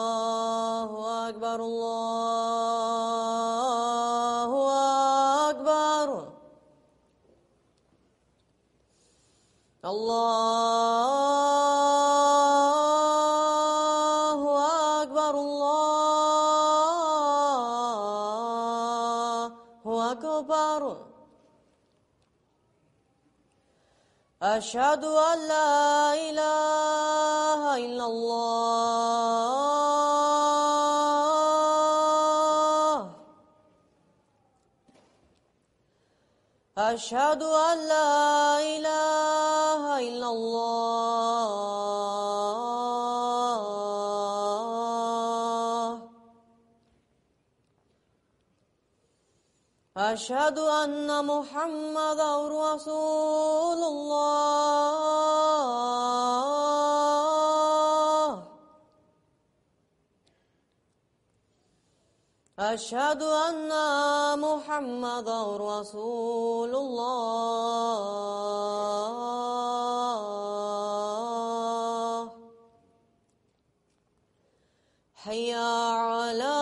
الله أكبر الله أكبر الله أكبر الله أكبر أشهد أن لا إله إلا الله أشهد أن لا إله إلا الله أشهد أن محمدا رسول الله أشهد أن محمدا رسول الله حي على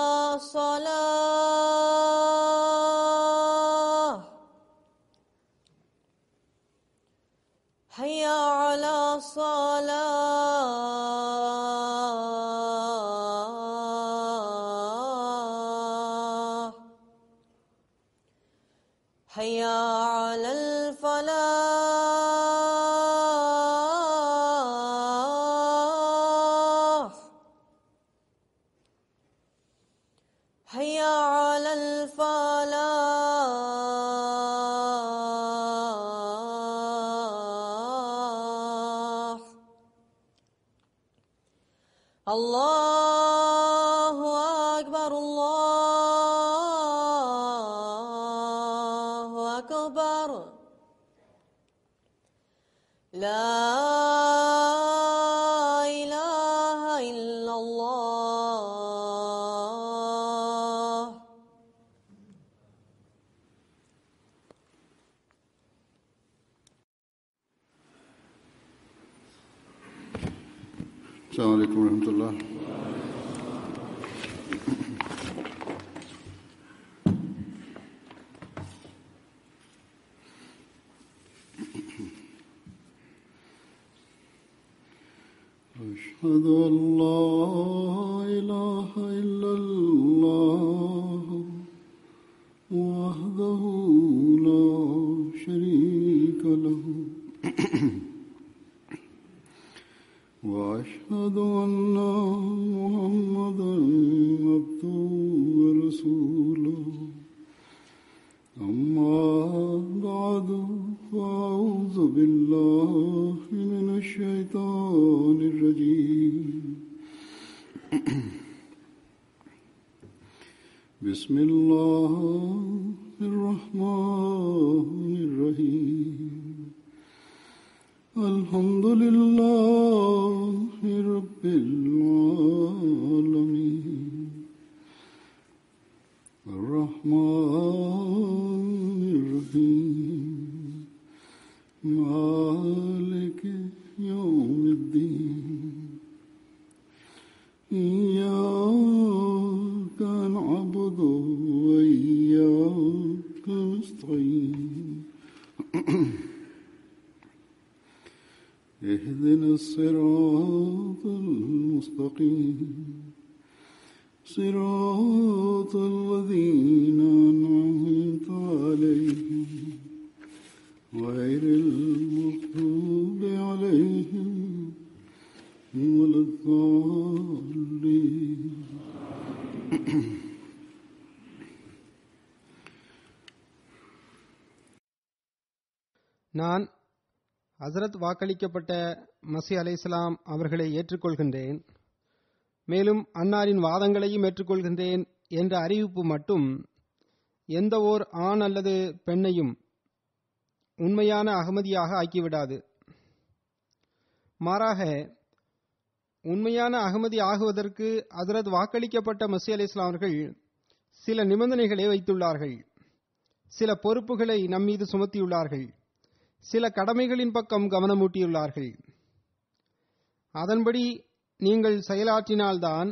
الصلاة حي على الصلاة حي على الفلاح حي على الفلاح الله أكبر الله أكبر لا إله إلا الله السلام عليكم ورحمة الله. أشهد أن لا إله إلا الله وحده لا شريك له وأشهد أن محمدا عبده ورسوله أما بعد فأعوذ بالله من الشيطان الرجيم بسم الله الرحمن الرحيم الحمد لله رب العالمين الرحمن الرحيم مالك يوم الدين إياك نعبد وإياك نستعين اهدنا الصراط المستقيم صراط الذين أنعمت عليهم غير المغضوب عليهم ولا الضالين. நான் ஹசரத் வாக்களிக்கப்பட்ட மஸீஹ் அலைஹிஸ்ஸலாம் அவர்களை ஏற்றுக்கொள்கின்றேன், மேலும் அன்னாரின் வாதங்களையும் ஏற்றுக்கொள்கின்றேன் என்ற அறிவிப்பு மட்டும் எந்த ஓர் ஆண் அல்லது பெண்ணையும் உண்மையான அகமதியாக ஆக்கிவிடாது. மாறாக உண்மையான அகமதி ஆகுவதற்கு ஹசரத் வாக்களிக்கப்பட்ட மஸீஹ் அலைஹிஸ்ஸலாம் அவர்கள் சில நிபந்தனைகளை வைத்துள்ளார்கள், சில பொறுப்புகளை நம்மீது சுமத்தியுள்ளார்கள், சில கடமைகளின் பக்கம் கவனமூட்டியுள்ளார்கள். அதன்படி நீங்கள் செயலாற்றினால்தான்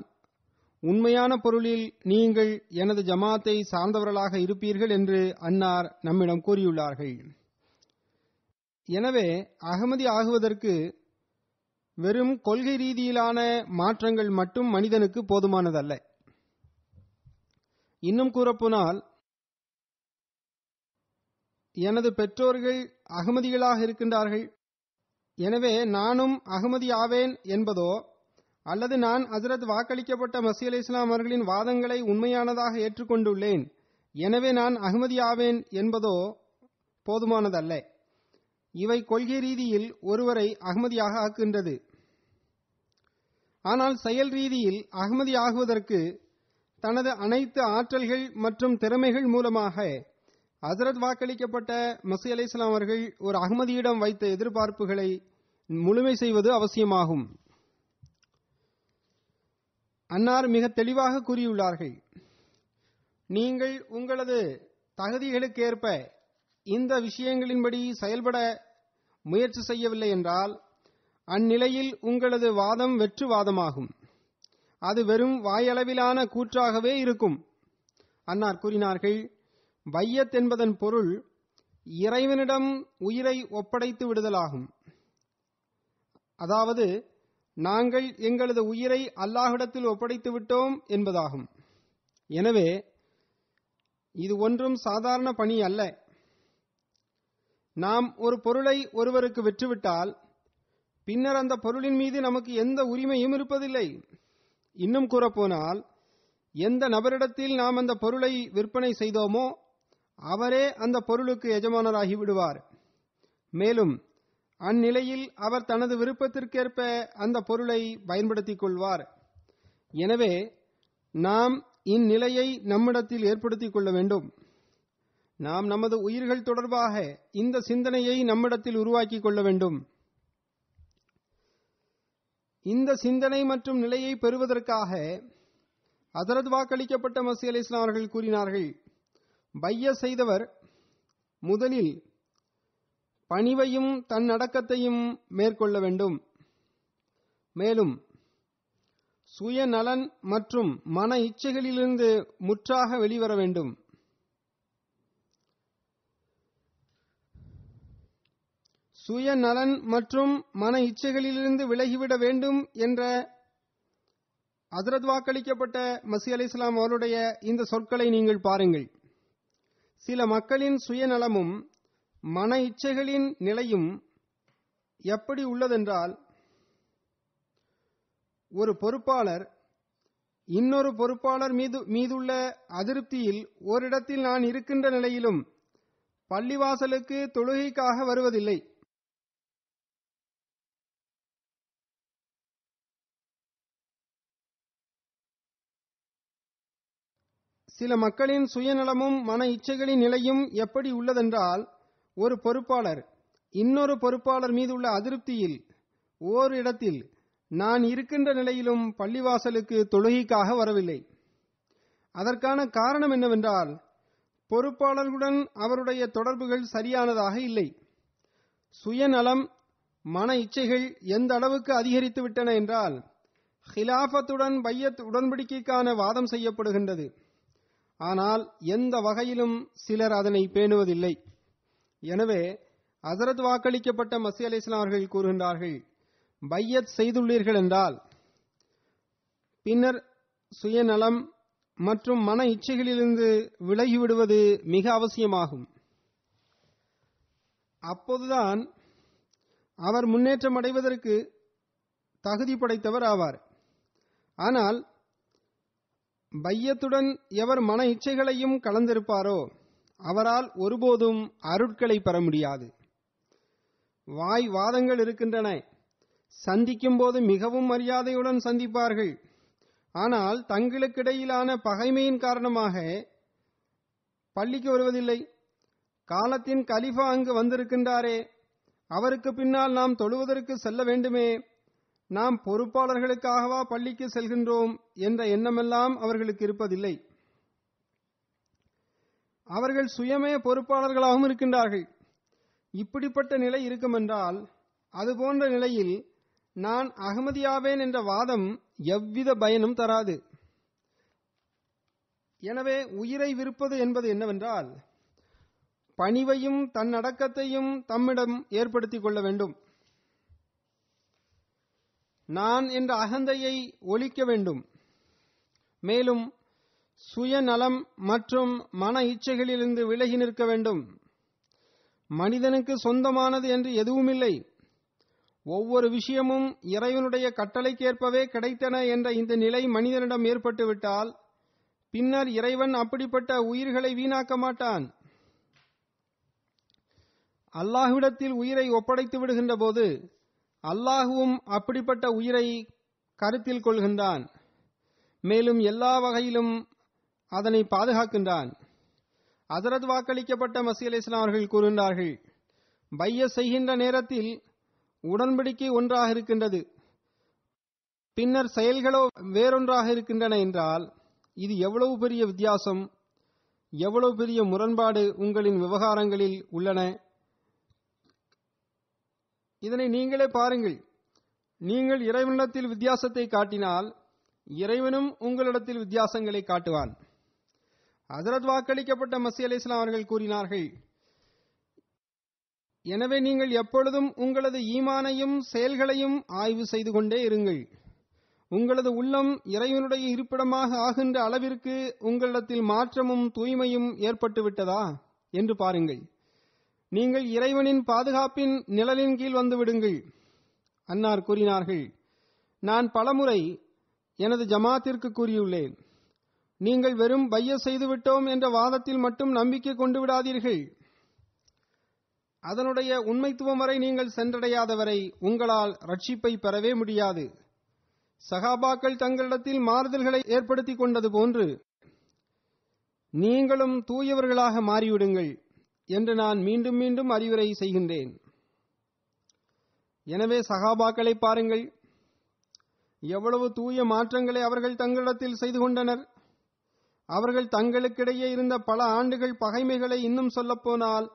உண்மையான பொருளில் நீங்கள் எனது ஜமாத்தை சார்ந்தவர்களாக இருப்பீர்கள் என்று அன்னார் நம்மிடம் கூறியுள்ளார்கள். எனவே அகமதி ஆகுவதற்கு வெறும் கொள்கை ரீதியிலான மாற்றங்கள் மட்டும் மனிதனுக்கு போதுமானதல்ல. இன்னும் கூறப்போனால், எனது பெற்றோர்கள் அகமதிகளாக இருக்கின்றார்கள், எனவே நானும் அகமதி ஆவேன் என்பதோ, அல்லது நான் ஹஜ்ரத் வாக்களிக்கப்பட்ட மஸீஹ் அலைஹிஸ்ஸலாம் அவர்களின் வாதங்களை உண்மையானதாக ஏற்றுக்கொண்டுள்ளேன், எனவே நான் அகமதி ஆவேன் என்பதோ போதுமானதல்ல. இவை கொள்கை ரீதியில் ஒருவரை அகமதியாக ஆக்குகின்றது. ஆனால் செயல் ரீதியில் அகமதி ஆகுவதற்கு தனது அனைத்து ஆற்றல்கள் மற்றும் திறமைகள் மூலமாக ஹஜ்ரத் வாக்களிக்கப்பட்ட மஸீஹ் அலைஹிஸ்ஸலாம் அவர்கள் ஒரு அகமதியிடம் வைத்த எதிர்பார்ப்புகளை முழுமை செய்வது அவசியமாகும். அன்னார் மிக தெளிவாக கூறியுள்ளார்கள், நீங்கள் உங்களது தகுதிகளுக்கேற்ப இந்த விஷயங்களின்படி செயல்பட முயற்சி செய்யவில்லை என்றால் அந்நிலையில் உங்களது வாதம் வெற்று வாதமாகும். அது வெறும் வாயளவிலான கூற்றாகவே இருக்கும். அன்னார் கூறினார்கள், பையத் என்பதன் பொருள் இறைவனிடம் உயிரை ஒப்படைத்து விடுதலாகும். அதாவது நாங்கள் எங்களது உயிரை அல்லாஹ்விடத்தில் ஒப்படைத்து விட்டோம் என்பதாகும். எனவே இது ஒன்றும் சாதாரண பணி அல்ல. நாம் ஒரு பொருளை ஒருவருக்கு விற்றுவிட்டால் பின்னர் அந்த பொருளின் மீது நமக்கு எந்த உரிமையும் இருப்பதில்லை. இன்னும் கூறப்போனால், எந்த நபரிடத்தில் நாம் அந்த பொருளை விற்பனை செய்தோமோ அவரே அந்த பொருளுக்கு எஜமானராகி விடுவார். மேலும் அந்நிலையில் அவர் தனது விருப்பத்திற்கேற்ப அந்த பொருளை பயன்படுத்திக் கொள்வார். எனவே நாம் இந்நிலையை நம்மிடத்தில் ஏற்படுத்திக் கொள்ள வேண்டும். நாம் நமது உயிர்கள் தொடர்பாக இந்த சிந்தனையை நம்மிடத்தில் உருவாக்கிக் கொள்ள வேண்டும். இந்த சிந்தனை மற்றும் நிலையை பெறுவதற்காக ஹஜ்ரத் வாக்களிக்கப்பட்ட மஸீஹ் அலைஹிஸ்ஸலாம் அவர்கள் கூறினார்கள், பைய செய்தவர் முதலில் பணிவையும் தன்னடக்கத்தையும் மேற்கொள்ள வேண்டும். மேலும் சுயநலன் மற்றும் மன இச்சைகளிலிருந்து முற்றாக வெளிவர வேண்டும். சுயநலன் மற்றும் மன இச்சைகளிலிருந்து விலகிவிட வேண்டும் என்ற ஹஜ்ரத் வாக்களிக்கப்பட்ட மஸீஹ் அலைஹிஸ்ஸலாம் அவருடைய இந்த சொற்களை நீங்கள் பாருங்கள். சில மக்களின் சுயநலமும் மன இச்சைகளின் நிலையும் எப்படி உள்ளதென்றால், ஒரு பொறுப்பாளர் இன்னொரு பொறுப்பாளர் மீதுள்ள அதிருப்தியில் ஓரிடத்தில் நான் இருக்கின்ற நிலையிலும் பள்ளிவாசலுக்கு தொழுகைக்காக வருவதில்லை. சில மக்களின் சுயநலமும் மன இச்சைகளின் நிலையும் எப்படி உள்ளதென்றால், ஒரு பொறுப்பாளர் இன்னொரு பொறுப்பாளர் மீதுள்ள அதிருப்தியில் ஓர் இடத்தில் நான் இருக்கின்ற நிலையிலும் பள்ளிவாசலுக்கு தொழுகைக்காக வரவில்லை. அதற்கான காரணம் என்னவென்றால், பொறுப்பாளர்களுடன் அவருடைய தொடர்புகள் சரியானதாக இல்லை. சுயநலம் மன இச்சைகள் எந்த அளவுக்கு அதிகரித்து விட்டன என்றால், ஹிலாஃபத்துடன் பையத் உடன்படிக்கைக்கான வாதம் செய்யப்படுகின்றது. ஆனால் எந்த வகையிலும் சிலர் அதனை பேணுவதில்லை. எனவே ஹஜ்ரத் வாக்களிக்கப்பட்ட மஸீஹ் அலைஹிஸ்ஸலாம் அவர்கள் கூறுகின்றார்கள், பையத் செய்துள்ளீர்கள் என்றால் பின்னர் சுயநலம் மற்றும் மன இச்சைகளிலிருந்து விலகிவிடுவது மிக அவசியமாகும். அப்போதுதான் அவர் முன்னேற்றம் அடைவதற்கு தகுதி படைத்தவர் ஆவார். ஆனால் பையத்துடன் எவர் மன இச்சைகளையும் கலந்திருப்பாரோ அவரால் ஒருபோதும் அருட்களை பெற முடியாது. வாய் வாதங்கள் இருக்கின்றன. சந்திக்கும் போது மிகவும் மரியாதையுடன் சந்திப்பார்கள். ஆனால் தங்களுக்கிடையிலான பகைமையின் காரணமாக பள்ளிக்கு வருவதில்லை. காலத்தின் கலிஃபா அங்கு வந்திருக்கின்றாரே, அவருக்கு பின்னால் நாம் தொழுவதற்கு செல்ல வேண்டுமே, நாம் பொறுப்பாளர்களுக்காகவா பள்ளிக்கு செல்கின்றோம் என்ற எண்ணமெல்லாம் அவர்களுக்கு இருப்பதில்லை. அவர்கள் சுயமே பொறுப்பாளர்களாகவும் இருக்கின்றார்கள். இப்படிப்பட்ட நிலை இருக்குமென்றால், அதுபோன்ற நிலையில் நான் அகமதியாவேன் என்ற வாதம் எவ்வித பயனும் தராது. எனவே உயிரை விற்பது என்பது என்னவென்றால், பணிவையும் தன்னடக்கத்தையும் தம்மிடம் ஏற்படுத்திக் கொள்ள வேண்டும். நான் என்ற அகந்தையை ஒழிக்க வேண்டும். மேலும் சுயநலம் மற்றும் மன இச்சைகளிலிருந்து விலகி நிற்க வேண்டும். மனிதனுக்கு சொந்தமானது என்று எதுவுமில்லை, ஒவ்வொரு விஷயமும் இறைவனுடைய கட்டளைக்கேற்பவே கிடைத்தன என்ற இந்த நிலை மனிதனிடம் ஏற்பட்டுவிட்டால் பின்னர் இறைவன் அப்படிப்பட்ட உயிர்களை வீணாக்க மாட்டான். அல்லாஹ்விடத்தில் உயிரை ஒப்படைத்து விடுகின்ற போது அல்லாஹுவும் அப்படிப்பட்ட உயிரை கருத்தில் கொள்கின்றான். மேலும் எல்லா வகையிலும் அதனை பாதுகாக்கின்றான். ஹஜ்ரத் வாக்களிக்கப்பட்ட மஸீஹ் அலைஹிஸ்ஸலாம் அவர்கள் கூறுகின்றார்கள், பைய செய்கின்ற நேரத்தில் உடன்படிக்கை ஒன்றாக இருக்கின்றது, பின்னர் செயல்களோ வேறொன்றாக இருக்கின்றன என்றால் இது எவ்வளவு பெரிய வித்தியாசம், எவ்வளவு பெரிய முரண்பாடு உங்களின் விவகாரங்களில் உள்ளன. இதனை நீங்களே பாருங்கள். நீங்கள் இறைவனிடத்தில் வித்தியாசத்தை காட்டினால் இறைவனும் உங்களிடத்தில் வித்தியாசங்களை காட்டுவான். ஹஜ்ரத் வாக்களிக்கப்பட்ட மஸீஹ் அலைஹிஸ்ஸலாம் அவர்கள் கூறினார்கள், எனவே நீங்கள் எப்பொழுதும் உங்களது ஈமானையும் செயல்களையும் ஆய்வு செய்து கொண்டே இருங்கள். உங்களது உள்ளம் இறைவனுடைய இருப்பிடமாக ஆகின்ற அளவிற்கு உங்களிடத்தில் மாற்றமும் தூய்மையும் ஏற்பட்டு விட்டதா என்று பாருங்கள். நீங்கள் இறைவனின் பாதுகாப்பின் நிழலின் கீழ் வந்து விடுங்கள். அன்னார் கூறினார்கள், நான் பலமுறை எனது ஜமாத்திற்கு கூறியுள்ளேன், நீங்கள் வெறும் பைய செய்துவிட்டோம் என்ற வாதத்தில் மட்டும் நம்பிக்கை கொண்டு விடாதீர்கள். அதனுடைய உண்மைத்துவம் வரை நீங்கள் சென்றடையாதவரை உங்களால் ரட்சிப்பை பெறவே முடியாது. சஹாபாக்கள் தங்களிடத்தில் மாறுதல்களை ஏற்படுத்திக் கொண்டது போன்று நீங்களும் தூயவர்களாக மாறிவிடுங்கள் என்று நான் மீண்டும் மீண்டும் அறிவுரை செய்கின்றேன். எனவே சஹாபாக்களை பாருங்கள், எவ்வளவு தூய மாற்றங்களை அவர்கள் தங்களிடத்தில் செய்து கொண்டனர். அவர்கள் தங்களுக்கிடையே இருந்த பல ஆண்டுகள் பகைமைகளை, இன்னும் சொல்லப்போனால்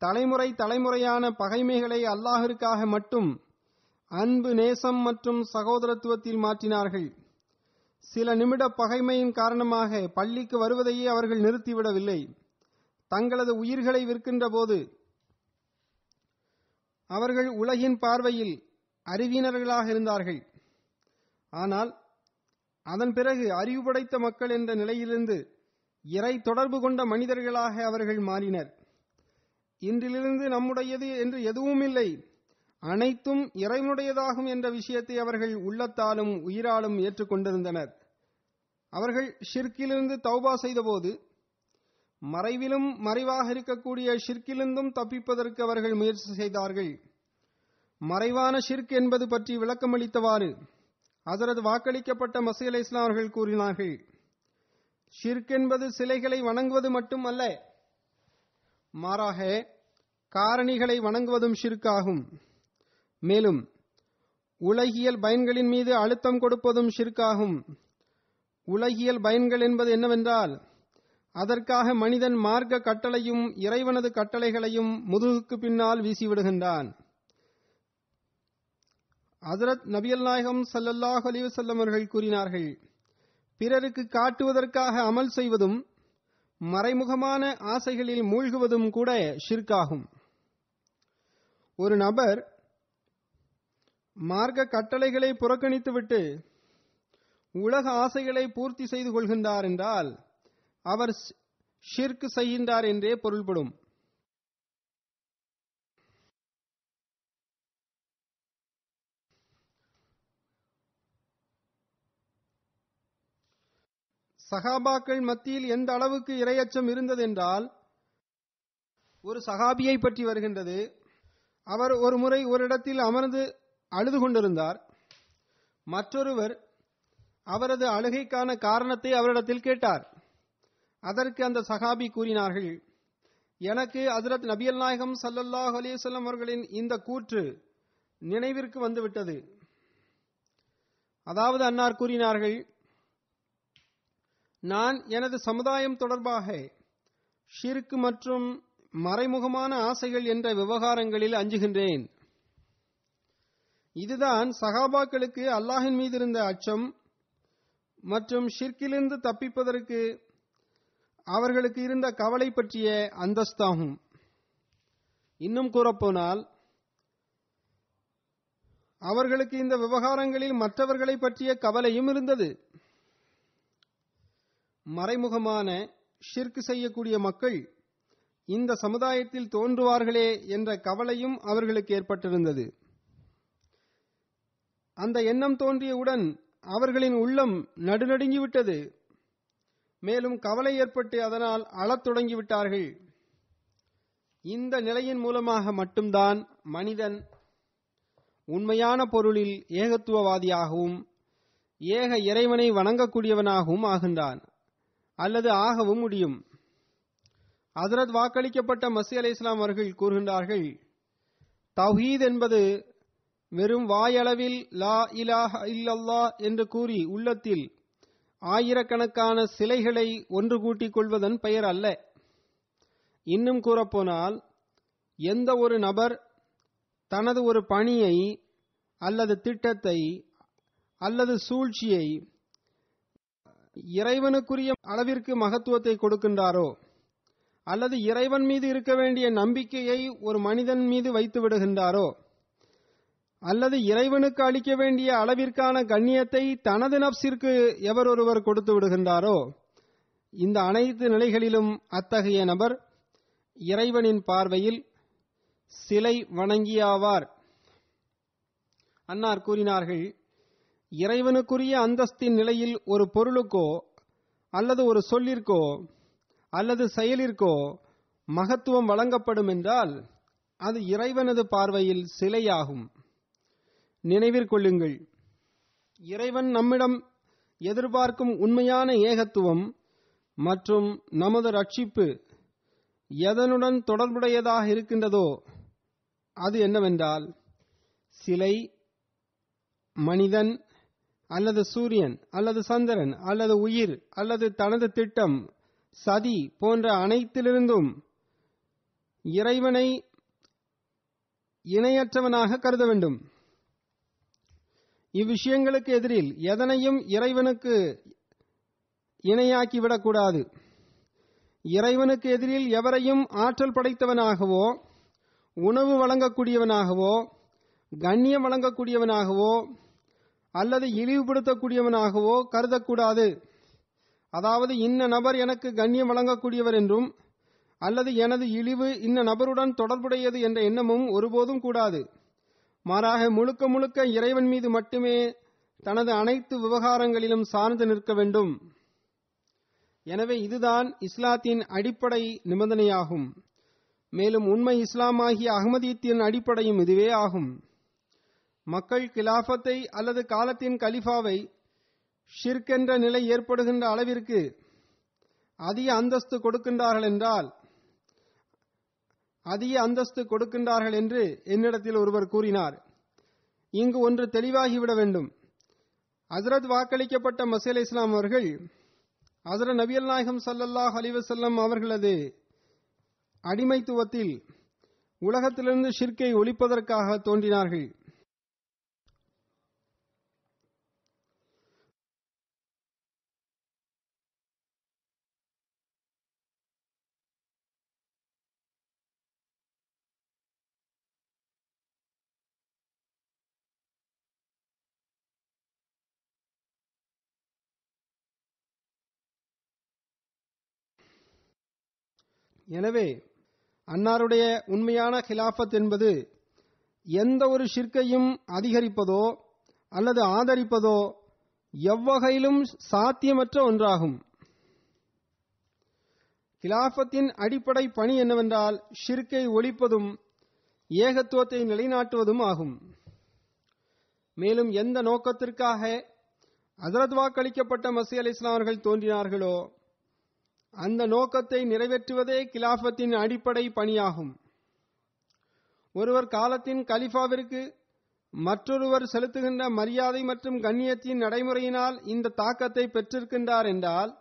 தலைமுறை தலைமுறையான பகைமைகளை அல்லாஹிற்காக மட்டும் அன்பு, நேசம் மற்றும் சகோதரத்துவத்தில் மாற்றினார்கள். சில நிமிட பகைமையின் காரணமாக பள்ளிக்கு வருவதையே அவர்கள் நிறுத்திவிடவில்லை. தங்களது உயிர்களை விற்கின்ற போது அவர்கள் உலகின் பார்வையில் அறிவினர்களாக இருந்தார்கள். ஆனால் அதன் பிறகு அறிவு படைத்த மக்கள் என்ற நிலையிலிருந்து இறை தொடர்பு கொண்ட மனிதர்களாக அவர்கள் மாறினர். இன்றிலிருந்து நம்முடையது என்று எதுவும் இல்லை, அனைத்தும் இறைவனுடையதாகும் என்ற விஷயத்தை அவர்கள் உள்ளத்தாலும் உயிராலும் ஏற்றுக்கொண்டிருந்தனர். அவர்கள் ஷிர்கிலிருந்து தௌபா செய்தபோது மறைவிலும் மறைவாக இருக்கக்கூடிய ஷிர்கிலிருந்தும் தப்பிப்பதற்கு அவர்கள் முயற்சி செய்தார்கள். மறைவான ஷிர்க் என்பது பற்றி விளக்கமளித்தவாறு ஹஜ்ரத் வாக்களிக்கப்பட்ட மஸீஹ் அலைஹிஸ்ஸலாம் அவர்கள் கூறினார்கள், ஷிர்க் என்பது சிலைகளை வணங்குவது மட்டும் அல்ல, மாறாக காரணிகளை வணங்குவதும் ஷிர்காகும். மேலும் உலகியல் பயன்களின் மீது அழுத்தம் கொடுப்பதும் ஷிர்காகும். உலகியல் பயன்கள் என்பது என்னவென்றால், அதற்காக மனிதன் மார்க்க கட்டளையும் இறைவனது கட்டளைகளையும் முதுகுக்கு பின்னால் வீசிவிடுகின்றான். ஹஜ்ரத் நபிகள் நாயகம் ஸல்லல்லாஹு அலைஹி வஸல்லம் அவர்கள் கூறினார்கள், பிறருக்கு காட்டுவதற்காக அமல் செய்வதும் மறைமுகமான ஆசைகளில் மூழ்குவதும் கூட ஷிர்காகும். ஒரு நபர் மார்க்க கட்டளைகளை புறக்கணித்துவிட்டு உலக ஆசைகளை பூர்த்தி செய்து கொள்கின்றார் என்றால் அவர் ஷிர்க் செய்கின்றார் என்றே பொருள்படும். சஹாபாக்கள் மத்தியில் எந்த அளவுக்கு இரையச்சம் இருந்ததென்றால், ஒரு சஹாபியை பற்றி வருகின்றது, அவர் ஒரு முறை ஒரு இடத்தில் அமர்ந்து அழுது கொண்டிருந்தார். மற்றொருவர் அவரது அழுகைக்கான காரணத்தை அவரிடத்தில் கேட்டார். அதற்கு அந்த சஹாபி கூறினார்கள், எனக்கு ஹஜ்ரத் நபிகள் நாயகம் ஸல்லல்லாஹு அலைஹி வஸல்லம் அவர்களின் இந்த கூற்று நினைவிற்கு வந்துவிட்டது. அதாவது அன்னார் கூறினார்கள், நான் எனது சமுதாயம் தொடர்பாக ஷிர்க் மற்றும் மறைமுகமான ஆசைகள் என்ற விவகாரங்களில் அஞ்சுகின்றேன். இதுதான் சஹாபாக்களுக்கு அல்லாஹின் மீது இருந்த அச்சம் மற்றும் ஷிர்கிலிருந்து தப்பிப்பதற்கு அவர்களுக்கு இருந்த கவலை பற்றிய அந்தஸ்தாகும். இன்னும் கூறப்போனால் அவர்களுக்கு இந்த விவகாரங்களில் மற்றவர்களை பற்றிய கவலையும் இருந்தது. மறைமுகமான ஷிர்க் செய்யக்கூடிய மக்கள் இந்த சமுதாயத்தில் தோன்றுவார்களே என்ற கவலையும் அவர்களுக்கு ஏற்பட்டிருந்தது. அந்த எண்ணம் தோன்றியவுடன் அவர்களின் உள்ளம் நடுநடுங்கிவிட்டது. மேலும் கவலை ஏற்பட்டு அதனால் அழத் தொடங்கிவிட்டார்கள். இந்த நிலையின் மூலமாக மட்டும்தான் மனிதன் உண்மையான பொருளில் ஏகத்துவவாதியாகவும் ஏக இறைவனை வணங்கக்கூடியவனாகவும் ஆகின்றான் அல்லது ஆகவும் முடியும். ஹஜ்ரத் வாக்களிக்கப்பட்ட மஸீஹ் அலைஹிஸ்ஸலாம் அவர்கள் கூறுகின்றார்கள், தௌஹீத் என்பது வெறும் வாயளவில் லா இலாஹ இல்லல்லாஹ் என்று கூறி உள்ளத்தில் ஆயிரக்கணக்கான சிலைகளை ஒன்று கூட்டிக் கொள்வதன் பெயர் அல்ல. இன்னும் கூறப்போனால் எந்த ஒரு நபர் தனது ஒரு பணியை அல்லது திட்டத்தை அல்லது சூழ்ச்சியை இறைவனுக்குரிய அளவிற்கு மகத்துவத்தை கொடுக்கின்றாரோ அல்லது இறைவன் மீது இருக்க வேண்டிய நம்பிக்கையை ஒரு மனிதன் மீது வைத்து விடுகின்றாரோ அல்லது இறைவனுக்கு அளிக்க வேண்டிய அளவிற்கான கண்ணியத்தை தனது நப்சிற்கு எவர் ஒருவர் கொடுத்து விடுகின்றாரோ, இந்த அனைத்து நிலைகளிலும் அத்தகைய நபர் இறைவனின் பார்வையில் சிலை வணங்கியாவார். அன்னார் கூறினார்கள், இறைவனுக்குரிய அந்தஸ்தின் நிலையில் ஒரு பொருளுக்கோ அல்லது ஒரு சொல்லிற்கோ அல்லது செயலிற்கோ மகத்துவம் வழங்கப்படும் என்றால் அது இறைவனது பார்வையில் சிலையாகும். நினைவிற்கொள்ளுங்கள், இறைவன் நம்மிடம் எதிர்பார்க்கும் உண்மையான ஏகத்துவம் மற்றும் நமது ரட்சிப்பு எதனுடன் தொடர்புடையதாக இருக்கின்றதோ அது என்னவென்றால் சிலை, மனிதன் அல்லது சூரியன் அல்லது சந்திரன் அல்லது உயிர் அல்லது தனது திட்டம், சதி போன்ற அனைத்திலிருந்தும் இறைவனை இணையற்றவனாக கருத வேண்டும். இவ்விஷயங்களுக்கு எதிரில் எதனையும் இறைவனுக்கு இணையாக்கிவிடக்கூடாது. இறைவனுக்கு எதிரில் எவரையும் ஆற்றல் படைத்தவனாகவோ உணவு வழங்கக்கூடியவனாகவோ கண்ணியம் வழங்கக்கூடியவனாகவோ அல்லது இழிவுபடுத்தக்கூடியவனாகவோ கருதக்கூடாது. அதாவது இன்ன நபர் எனக்கு கண்ணியம் வழங்கக்கூடியவர் என்றும் அல்லது எனது இழிவு இன்ன நபருடன் தொடர்புடையது என்ற எண்ணமும் ஒருபோதும் கூடாது. மாறாக முழுக்க முழுக்க இறைவன் மீது மட்டுமே தனது அனைத்து விவகாரங்களிலும் சார்ந்து நிற்க வேண்டும். எனவே இதுதான் இஸ்லாத்தின் அடிப்படை நிபந்தனையாகும். மேலும் உண்மை இஸ்லாமாகிய அஹ்மதியத்தின் அடிப்படையும் இதுவே ஆகும். மக்கள் கிலாஃபத்தை அல்லது காலத்தின் கலிஃபாவை ஷிர்க் என்ற நிலை ஏற்படுகின்ற அளவிற்கு அதிக அந்தஸ்து கொடுக்கின்றார்கள் என்று என்னிடத்தில் ஒருவர் கூறினார். இங்கு ஒன்று தெளிவாகிவிட வேண்டும். ஹஜ்ரத் வாக்களிக்கப்பட்ட மஸீஹ் அலைஹிஸ்ஸலாம் அவர்கள் ஹஜ்ரத் நபிகள் நாயகம் ஸல்லல்லாஹு அலைஹி வஸல்லம் அவர்களது அடிமைத்துவத்தில் உலகத்திலிருந்து ஷிர்க்கை ஒழிப்பதற்காக தோன்றினார்கள். எனவே அன்னாருடைய உண்மையான கிலாஃபத் என்பது எந்த ஒரு ஷிர்க்கையும் அதிகரிப்பதோ அல்லது ஆதரிப்பதோ எவ்வகையிலும் சாத்தியமற்ற ஒன்றாகும். கிலாஃபத்தின் அடிப்படை பணி என்னவென்றால் ஷிர்க்கை ஒழிப்பதும் ஏகத்துவத்தை நிலைநாட்டுவதும் ஆகும். மேலும் எந்த நோக்கத்திற்காக ஹஜ்ரத் வாக்களிக்கப்பட்ட மஸீஹ் அலைஹிஸ்ஸலாம் அவர்கள் தோன்றினார்களோ அந்த நோக்கத்தை நிறைவேற்றுவதே கிலாஃபத்தின் அடிப்படை பணியாகும். ஒருவர் காலத்தின் கலிஃபாவிற்கு மற்றொருவர் செலுத்துகின்ற மரியாதை மற்றும் கண்ணியத்தின் நடைமுறையினால் இந்த தாக்கத்தை பெற்றிருக்கின்றார் என்றால்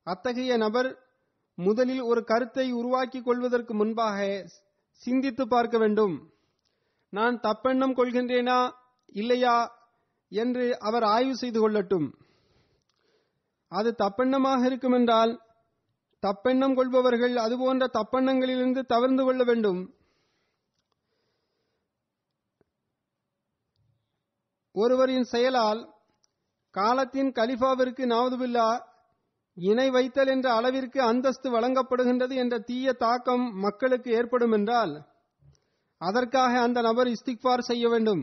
அத்தகைய நபர் முதலில் ஒரு கருத்தை உருவாக்கிக் கொள்வதற்கு முன்பாக சிந்தித்து பார்க்க வேண்டும். நான் தப்பெண்ணம் கொள்கின்றேனா இல்லையா என்று அவர் ஆய்வு செய்து கொள்ளட்டும். அது தப்பெண்ணமாக இருக்குமென்றால் தப்பெண்ணம் கொள்பவர்கள் அதுபோன்ற தப்பெண்ணங்களிலிருந்து தவிர்ந்து கொள்ள வேண்டும். ஒருவரின் செயலால் காலத்தின் கலிஃபாவிற்கு நவுதுபில்லா இணை வைத்தல் என்ற அளவிற்கு அந்தஸ்து வழங்கப்படுகின்றது என்ற தீய தாக்கம் மக்களுக்கு ஏற்படும் என்றால் அதற்காக அந்த நபர் இஸ்திக்பார் செய்ய வேண்டும்.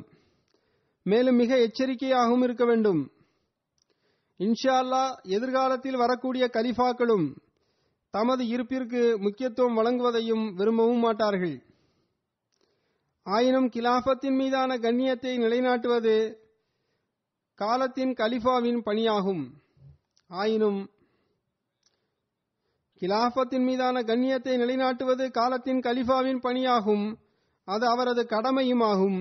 மேலும் மிக எச்சரிக்கையாகவும் இருக்க வேண்டும். இன்ஷா அல்லாஹ் எதிர்காலத்தில் வரக்கூடிய கலிஃபாக்களும் தமது இருப்பிற்கு முக்கியத்துவம் வழங்குவதையும் விரும்பவும் மாட்டார்கள். ஆயினும் கிலாஃபத்தின் மீதான கண்ணியத்தை நிலைநாட்டுவது காலத்தின் கலிஃபாவின் பணியாகும். ஆயினும் கிலாஃபத்தின் மீதான கண்ணியத்தை நிலைநாட்டுவது காலத்தின் கலிஃபாவின் பணியாகும். அது அவரது கடமையுமாகும்.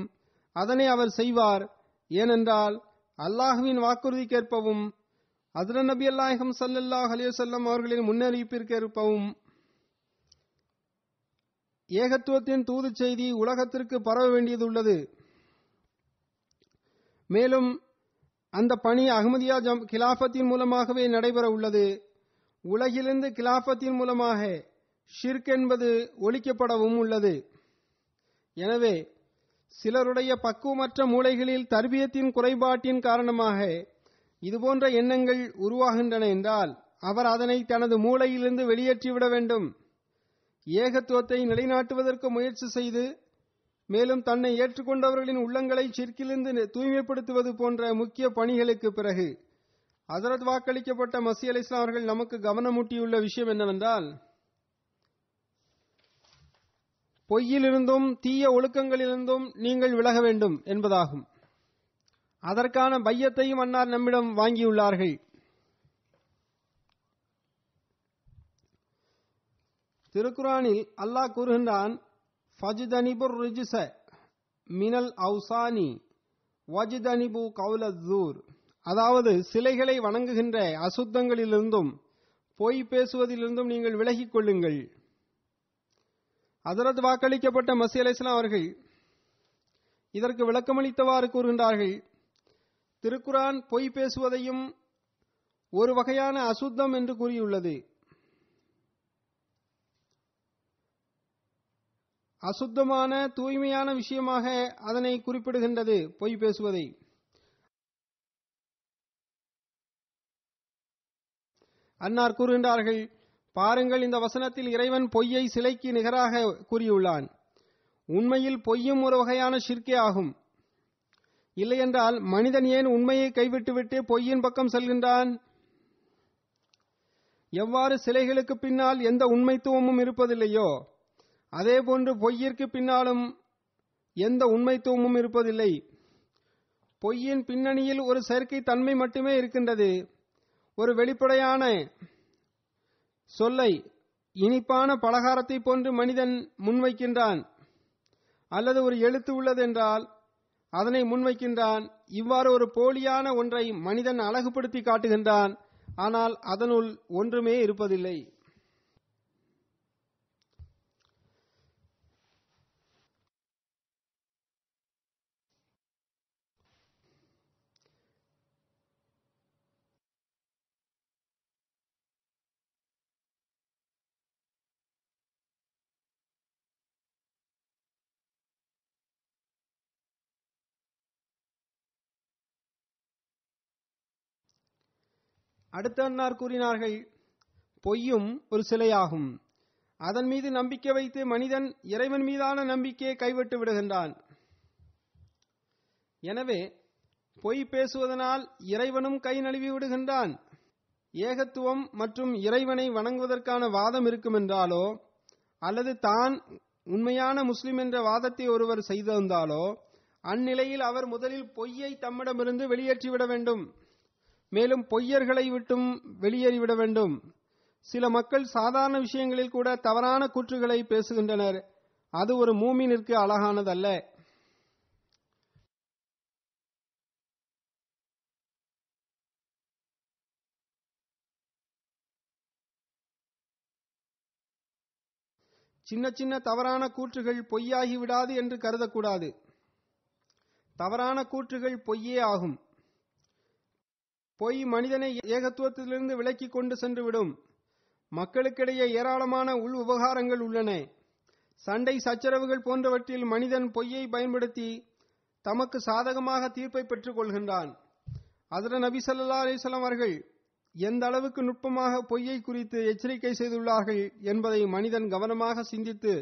அதனை அவர் செய்வார். ஏனென்றால் அல்லாஹுவின் வாக்குறுதிக்கேற்பவும் ஹஜ்ரத் நபி நாயகம் ஸல்லல்லாஹு அலைஹி வஸல்லம் அவர்களின் முன்னறிவிப்பிற்கேற்பவும் ஏகத்துவத்தின் தூது செய்தி உலகத்திற்கு பரவ வேண்டியதுள்ளது. மேலும் அந்த பணி அஹ்மதியா கிலாஃபத்தின் மூலமாகவே நடைபெற உள்ளது. உலகிலிருந்து கிலாஃபத்தின் மூலமாக ஷிர்க் என்பது ஒழிக்கப்படவும் உள்ளது. எனவே சிலருடைய பக்குவமற்ற மூளைகளில் தர்பியத்தின் குறைபாட்டின் காரணமாக இதுபோன்ற எண்ணங்கள் உருவாகின்றன என்றால் அவர் அதனை தனது மூளையிலிருந்து வெளியேற்றிவிட வேண்டும். ஏகத்துவத்தை நிலைநாட்டுவதற்கு முயற்சி செய்து மேலும் தன்னை ஏற்றுக்கொண்டவர்களின் உள்ளங்களை ஷிர்கிலிருந்து தூய்மைப்படுத்துவது போன்ற முக்கிய பணிகளுக்கு பிறகு ஹஜ்ரத் வாக்களிக்கப்பட்ட மஸீஹ் அலைஹிஸ்ஸலாம் அவர்கள் நமக்கு கவனமூட்டியுள்ள விஷயம் என்னவென்றால் பொய்யிலிருந்தும் தீய ஒழுக்கங்களிலிருந்தும் நீங்கள் விலக வேண்டும் என்பதாகும். அதற்கான பையத்தையும் அன்னார் நம்மிடம் வாங்கியுள்ளார்கள். திருக்குரானில் அல்லாஹ் கூறுகின்றான், ஃபஜ்தனிபுர் ரிஜ்ஸ மினல் அவ்சானி வஜ்தனிபு கௌலஸ்ஸூர். அதாவது சிலைகளை வணங்குகின்ற அசுத்தங்களிலிருந்தும் பொய் பேசுவதிலிருந்தும் நீங்கள் விலகிக் கொள்ளுங்கள். ஹஜ்ரத் வாக்களிக்கப்பட்ட மஸீஹ் அலைஹிஸ்ஸலாம் அவர்கள் இதற்கு விளக்கமளித்தவாறு கூறுகின்றார்கள், திருக்குரான் பொய் பேசுவதையும் ஒரு வகையான அசுத்தம் என்று கூறியுள்ளது. அசுத்தமான தூய்மையான விஷயமாக அதனை குறிப்பிடுகின்றது பொய் பேசுவதை. அன்னார் கூறுகின்றார்கள், பாருங்கள், இந்த வசனத்தில் இறைவன் பொய்யை சிலைக்கு நிகராக கூறியுள்ளான். உண்மையில் பொய்யும் ஒரு வகையான ஷிர்கே ஆகும். இல்லையென்றால் மனிதன் ஏன் உண்மையை கைவிட்டுவிட்டு பொய்யின் பக்கம் செல்கின்றான்? எவ்வாறு சிலைகளுக்கு பின்னால் எந்த உண்மைத்துவமும் இருப்பதில்லையோ அதேபோன்று பொய்யிற்கு பின்னாலும் எந்த உண்மைத்துவமும் இருப்பதில்லை. பொய்யின் பின்னணியில் ஒரு செயற்கை தன்மை மட்டுமே இருக்கின்றது. ஒரு வெளிப்படையான சொல்லை இனிப்பான பலகாரத்தை போன்று மனிதன் முன்வைக்கின்றான், அல்லது ஒரு எழுத்து உள்ளது என்றால் அதனை முன்வைக்கின்றான். இவ்வாறு ஒரு போலியான ஒன்றை மனிதன் அழகுபடுத்தி காட்டுகின்றான். ஆனால் அதனுள் ஒன்றுமே இருப்பதில்லை. அடுத்த அன்னார் கூறினார்கள், பொய்யும் ஒரு சிலையாகும். அதன் மீது நம்பிக்கை வைத்து மனிதன் இறைவன் மீதான நம்பிக்கையை கைவிட்டு விடுகின்றான். எனவே பொய் பேசுவதனால் இறைவனும் கை நழுவி விடுகின்றான். ஏகத்துவம் மற்றும் இறைவனை வணங்குவதற்கான வாதம் இருக்குமென்றாலோ அல்லது தான் உண்மையான முஸ்லிம் என்ற வாதத்தை ஒருவர் செய்திருந்தாலோ அந்நிலையில் அவர் முதலில் பொய்யை தம்மிடமிருந்து வெளியேற்றிவிட வேண்டும். மேலும் பொய்யர்களை விட்டும் வெளியேறிவிட வேண்டும். சில மக்கள் சாதாரண விஷயங்களில் கூட தவறான கூற்றுகளை பேசுகின்றனர். அது ஒரு மூமினிற்கு அழகானதல்ல. சின்ன சின்ன தவறான கூற்றுகள் பொய்யாகி விடாது என்று கருதக்கூடாது. தவறான கூற்றுகள் பொய்யே ஆகும். பொய் மனிதனை ஏகத்துவத்திலிருந்து விலக்கி கொண்டு சென்றுவிடும். மக்களுக்கிடையே ஏராளமான உள் விவகாரங்கள் உள்ளன. சண்டை சச்சரவுகள் போன்றவற்றில் மனிதன் பொய்யை பயன்படுத்தி தமக்கு சாதகமாக தீர்ப்பை பெற்றுக் கொள்கின்றான். ஹஜ்ரத் நபி ஸல்லல்லாஹு அலைஹி வஸல்லம் அவர்கள் எந்த அளவுக்கு நுட்பமாக பொய்யை குறித்து எச்சரிக்கை செய்துள்ளார்கள் என்பதை மனிதன் கவனமாக சிந்தித்து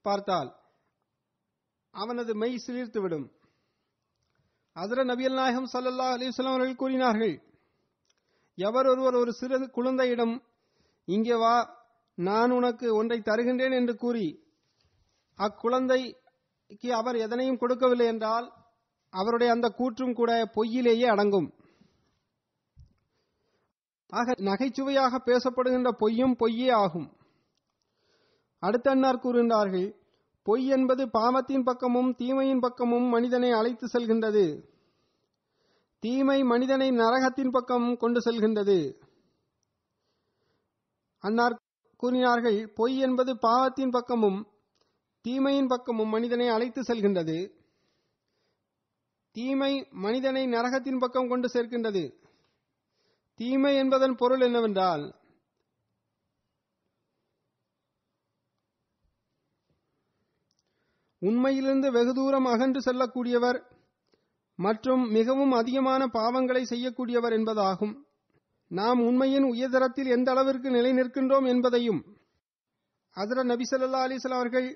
பார்த்தால் அவனது மெய் சிலிர்த்துவிடும். ஹஜ்ரத் நபிகள் நாயகம் ஸல்லல்லாஹு அலைஹி வஸல்லம் அவர்கள் கூறினார்கள், எவர் ஒருவர் ஒரு சிறு குழந்தையிடம் இங்கே வா, நான் உனக்கு ஒன்றை தருகின்றேன் என்று கூறி அக்குழந்தைக்கு அவர் எதனையும் கொடுக்கவில்லை என்றால் அவருடைய அந்த கூற்றும் கூட பொய்யிலேயே அடங்கும். ஆக நகைச்சுவையாக பேசப்படுகின்ற பொய்யும் பொய்யே ஆகும். அடுத்த அன்னார் கூறுகின்றார்கள், பொய் என்பது பாவத்தின் பக்கமும் தீமையின் பக்கமும் மனிதனை அழைத்து செல்கின்றது. தீமை மனிதனை நரகத்தின் பக்கம் கொண்டு செல்கின்றது. அன்னார் கூறினார்கள், பொய் என்பது பாவத்தின் பக்கமும் தீமையின் பக்கமும் மனிதனை அழைத்து செல்கின்றது. தீமை மனிதனை நரகத்தின் பக்கம் கொண்டு சேர்க்கின்றது. தீமை என்பதன் பொருள் என்னவென்றால், உண்மையிலிருந்து வெகு தூரம் அகன்று செல்லக்கூடியவர் மற்றும் மிகவும் அதிகமான பாவங்களை செய்யக்கூடியவர் என்பதாகும். நாம் உண்மையின் உயர்தரத்தில் எந்த அளவிற்கு நிலை நிற்கின்றோம் என்பதையும் ஹஜ்ரத் நபி ஸல்லல்லாஹு அலைஹி வஸல்லம் அவர்கள்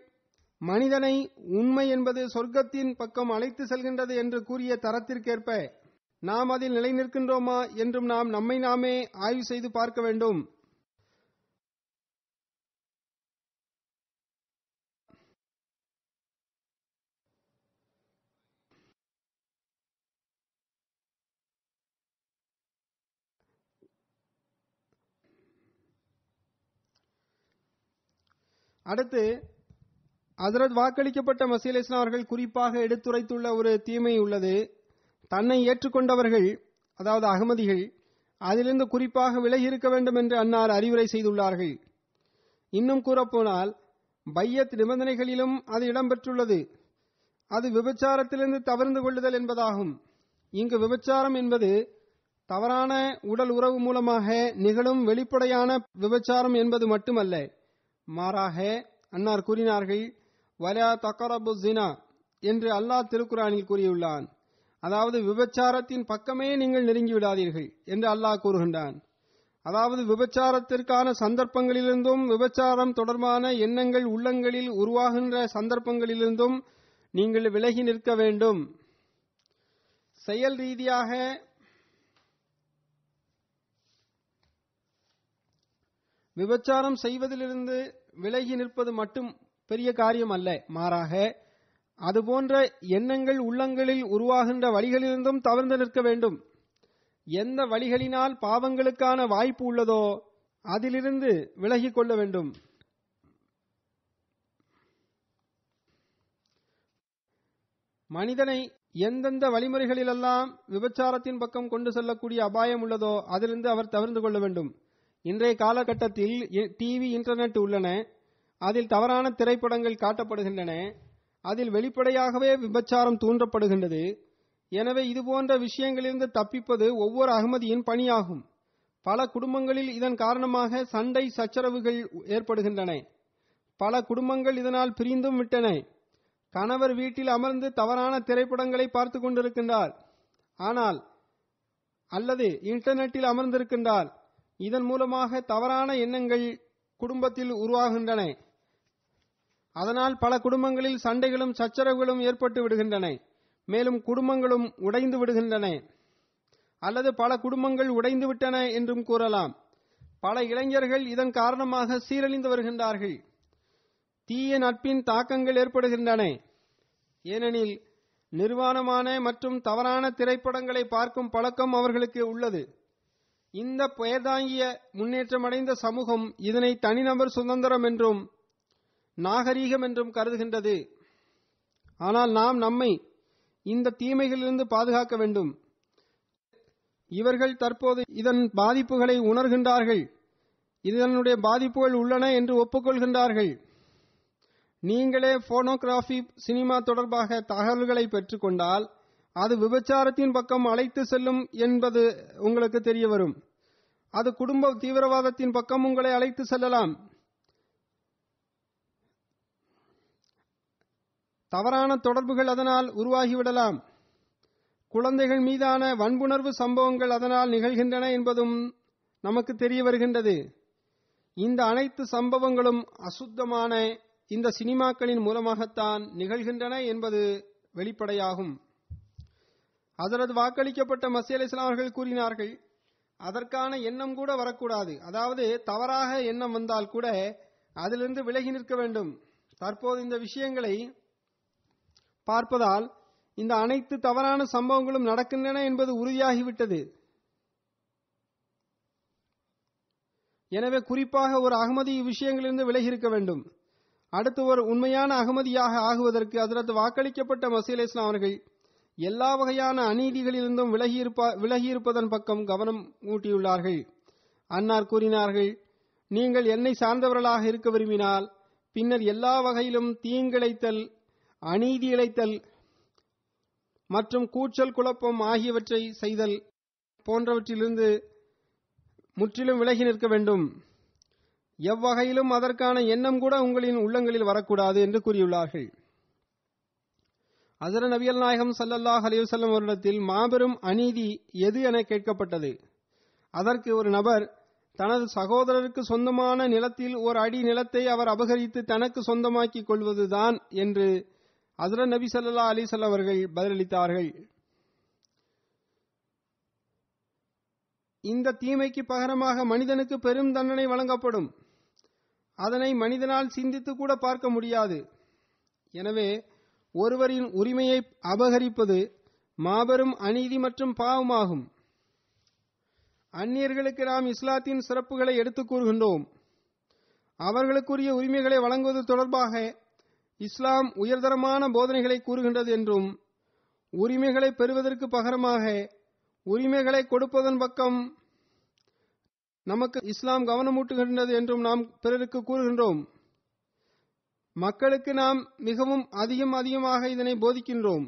மனிதனை உண்மை என்பது சொர்க்கத்தின் பக்கம் அழைத்து செல்கின்றது என்று கூறிய தரத்திற்கேற்ப நாம் அதில் நிலை நிற்கின்றோமா என்றும் நாம் நம்மை நாமே ஆய்வு செய்து பார்க்க வேண்டும். அடுத்து ஹஜ்ரத் வாக்களிக்கப்பட்ட மஸீஹ் இஸ்லாம் அவர்கள் குறிப்பாக எடுத்துரைத்துள்ள ஒரு தீமை உள்ளது. தன்னை ஏற்றுக்கொண்டவர்கள், அதாவது அகமதிகள், அதிலிருந்து குறிப்பாக விலகி இருக்க வேண்டும் என்று அன்னார் அறிவுரை செய்துள்ளார்கள். இன்னும் கூறப்போனால் பையத் நிபந்தனைகளிலும் அது இடம்பெற்றுள்ளது. அது விபச்சாரத்திலிருந்து தவிர்ந்து கொள்ளுதல் என்பதாகும். இங்கு விபச்சாரம் என்பது தவறான உடல் உறவு மூலமாக நிகழும் வெளிப்படையான விபச்சாரம் என்பது மட்டுமல்ல, மாறாக அன்னார் கூறினார்கள், வலா தக்ரபு ஸினா என்று அல்லாஹ் திருக்குர்ஆனில் கூறியுள்ளான். அதாவது விபச்சாரத்தின் பக்கமே நீங்கள் நெருங்கி விடாதீர்கள் என்று அல்லாஹ் கூறுகின்றான். அதாவது விபச்சாரத்திற்கான சந்தர்ப்பங்களிலிருந்தும் விபச்சாரம் தொடர்பான எண்ணங்கள் உள்ளங்களில் உருவாகின்ற சந்தர்ப்பங்களிலிருந்தும் நீங்கள் விலகி நிற்க வேண்டும். செயல் ரீதியாக விபச்சாரம் செய்வதிலிருந்து விலகி நிற்பது மட்டும் பெரிய காரியம் அல்ல, மாறாக அதுபோன்ற எண்ணங்கள் உள்ளங்களில் உருவாகின்ற வழிகளிலிருந்தும் தவிர்த்து நிற்க வேண்டும். எந்த வழிகளினால் பாவங்களுக்கான வாய்ப்பு உள்ளதோ அதிலிருந்து விலகிக் கொள்ள வேண்டும். மனிதனை எந்தெந்த வழிமுறைகளிலெல்லாம் விபச்சாரத்தின் பக்கம் கொண்டு செல்லக்கூடிய அபாயம் உள்ளதோ அதிலிருந்து அவர் தவிர்த்து கொள்ள வேண்டும். இன்றைய காலகட்டத்தில் டிவி, இன்டர்நெட் உள்ளன. அதில் தவறான திரைப்படங்கள் காட்டப்படுகின்றன. அதில் வெளிப்படையாகவே விபச்சாரம் தூண்டப்படுகின்றது. எனவே இதுபோன்ற விஷயங்களிலிருந்து தப்பிப்பது ஒவ்வொரு அகமதியின் பணியாகும். பல குடும்பங்களில் இதன் காரணமாக சண்டை சச்சரவுகள் ஏற்படுகின்றன. பல குடும்பங்கள் இதனால் பிரிந்தும் விட்டன. கணவர் வீட்டில் அமர்ந்து தவறான திரைப்படங்களை பார்த்து கொண்டிருக்கின்றார், ஆனால் அல்லது இன்டர்நெட்டில் அமர்ந்திருக்கின்றார். இதன் மூலமாக தவறான எண்ணங்கள் குடும்பத்தில் உருவாகின்றன. அதனால் பல குடும்பங்களில் சண்டைகளும் சச்சரவுகளும் ஏற்பட்டு விடுகின்றன. மேலும் குடும்பங்களும் உடைந்து விடுகின்றன, அல்லது பல குடும்பங்கள் உடைந்து விட்டன என்றும் கூறலாம். பல இளைஞர்கள் இதன் காரணமாக சீரழிந்து வருகின்றார்கள். தீய நட்பின் தாக்கங்கள் ஏற்படுகின்றன. ஏனெனில் நிர்வாணமான மற்றும் தவறான திரைப்படங்களை பார்க்கும் பழக்கம் அவர்களுக்கு உள்ளது. இந்த பெயர்தாங்கிய முன்னேற்றமடைந்த சமூகம் இதனை தனிநபர் சுதந்திரம் என்றும் நாகரீகம் என்றும் கருதுகின்றது. ஆனால் நாம் நம்மை இந்த தீமைகளிலிருந்து பாதுகாக்க வேண்டும். இவர்கள் தற்போது இதன் பாதிப்புகளை உணர்கின்றார்கள். இதனுடைய பாதிப்புகள் உள்ளன என்று ஒப்புக்கொள்கின்றார்கள். நீங்களே போனோகிராஃபி, சினிமா தொடர்பாக தகவல்களை பெற்றுக்கொண்டால் அது விபச்சாரத்தின் பக்கம் அழைத்து செல்லும் என்பது உங்களுக்கு தெரிய வரும். அது குடும்ப தீவிரவாதத்தின் பக்கம் உங்களை அழைத்து செல்லலாம். தவறான தொடர்புகள் அதனால் உருவாகிவிடலாம். குழந்தைகள் மீதான வன்புணர்வு சம்பவங்கள் அதனால் நிகழ்கின்றன என்பதும் நமக்கு தெரிய வருகின்றது. இந்த அனைத்து சம்பவங்களும் அசுத்தமான இந்த சினிமாக்களின் மூலமாகத்தான் நிகழ்கின்றன என்பது வெளிப்படையாகும். ஹஜ்ரத் வாக்களிக்கப்பட்ட மஸீஹ் அலைஹிஸ்ஸலாம் அவர்கள் கூறினார்கள், அதற்கான எண்ணம் கூட வரக்கூடாது. அதாவது தவறாக எண்ணம் வந்தால் கூட அதிலிருந்து விலகி நிற்க வேண்டும். தற்போது இந்த விஷயங்களை பார்ப்பதால் இந்த அனைத்து தவறான சம்பவங்களும் நடக்கின்றன என்பது உறுதியாகிவிட்டது. எனவே குறிப்பாக ஒரு அகமதி இவ்விஷயங்களிலிருந்து விலகி இருக்க வேண்டும். அடுத்து ஒரு உண்மையான அகமதியாக ஆகுவதற்கு ஹஜ்ரத் வாக்களிக்கப்பட்ட மஸீஹ் அலைஹிஸ்ஸலாம் அவர்கள் எல்லா வகையான அநீதிகளிலிருந்தும் விலகியிருப்பதன் பக்கம் கவனம் ஊட்டியுள்ளார்கள். அன்னார் கூறினார்கள், நீங்கள் என்னை சார்ந்தவர்களாக இருக்க விரும்பினால் பின்னர் எல்லா வகையிலும் தீங்கிழைத்தல், அநீதி இழைத்தல் மற்றும் கூச்சல் குழப்பம் ஆகியவற்றை செய்தல் போன்றவற்றிலிருந்து முற்றிலும் விலகி நிற்க வேண்டும். எவ்வகையிலும் அதற்கான எண்ணம் கூட உங்களின் உள்ளங்களில் வரக்கூடாது என்று கூறியுள்ளார்கள். ஹஜ்ரத் நபிகள் நாயகம் ஸல்லல்லாஹு அலைஹி வஸல்லம் அவரிடத்தில் மாபெரும் அநீதி எது என கேட்கப்பட்டது. அதற்கு ஒரு நபர் தனது சகோதரருக்கு சொந்தமான நிலத்தில் ஒரு அடி நிலத்தை அவர் அபகரித்து தனக்கு சொந்தமாக்கிக் கொள்வதுதான் என்று ஹஜ்ரத் நபி ஸல்லல்லாஹு அலைஹி வஸல்லம் அவர்கள் பதிலளித்தார்கள். இந்த தீமைக்கு பகரமாக மனிதனுக்கு பெரும் தண்டனை வழங்கப்படும். அதனை மனிதனால் சிந்தித்து கூட பார்க்க முடியாது. எனவே ஒருவரின் உரிமையை அபகரிப்பது மாபெரும் அநீதி மற்றும் பாவமாகும். அந்நியர்களுக்கு நாம் இஸ்லாத்தின் சிறப்புகளை எடுத்துக் கூறுகின்றோம். அவர்களுக்குரிய உரிமைகளை வழங்குவது தொடர்பாக இஸ்லாம் உயர்தரமான போதனைகளை கூறுகின்றது என்றும், உரிமைகளை பெறுவதற்கு பகரமாக உரிமைகளை கொடுப்பதன் பக்கம் நமக்கு இஸ்லாம் கவனமூட்டுகின்றது என்றும் நாம் பிறருக்கு கூறுகின்றோம். மக்களுக்கு நாம் மிகவும் அதிகமாக இதனை போதிக்கின்றோம்.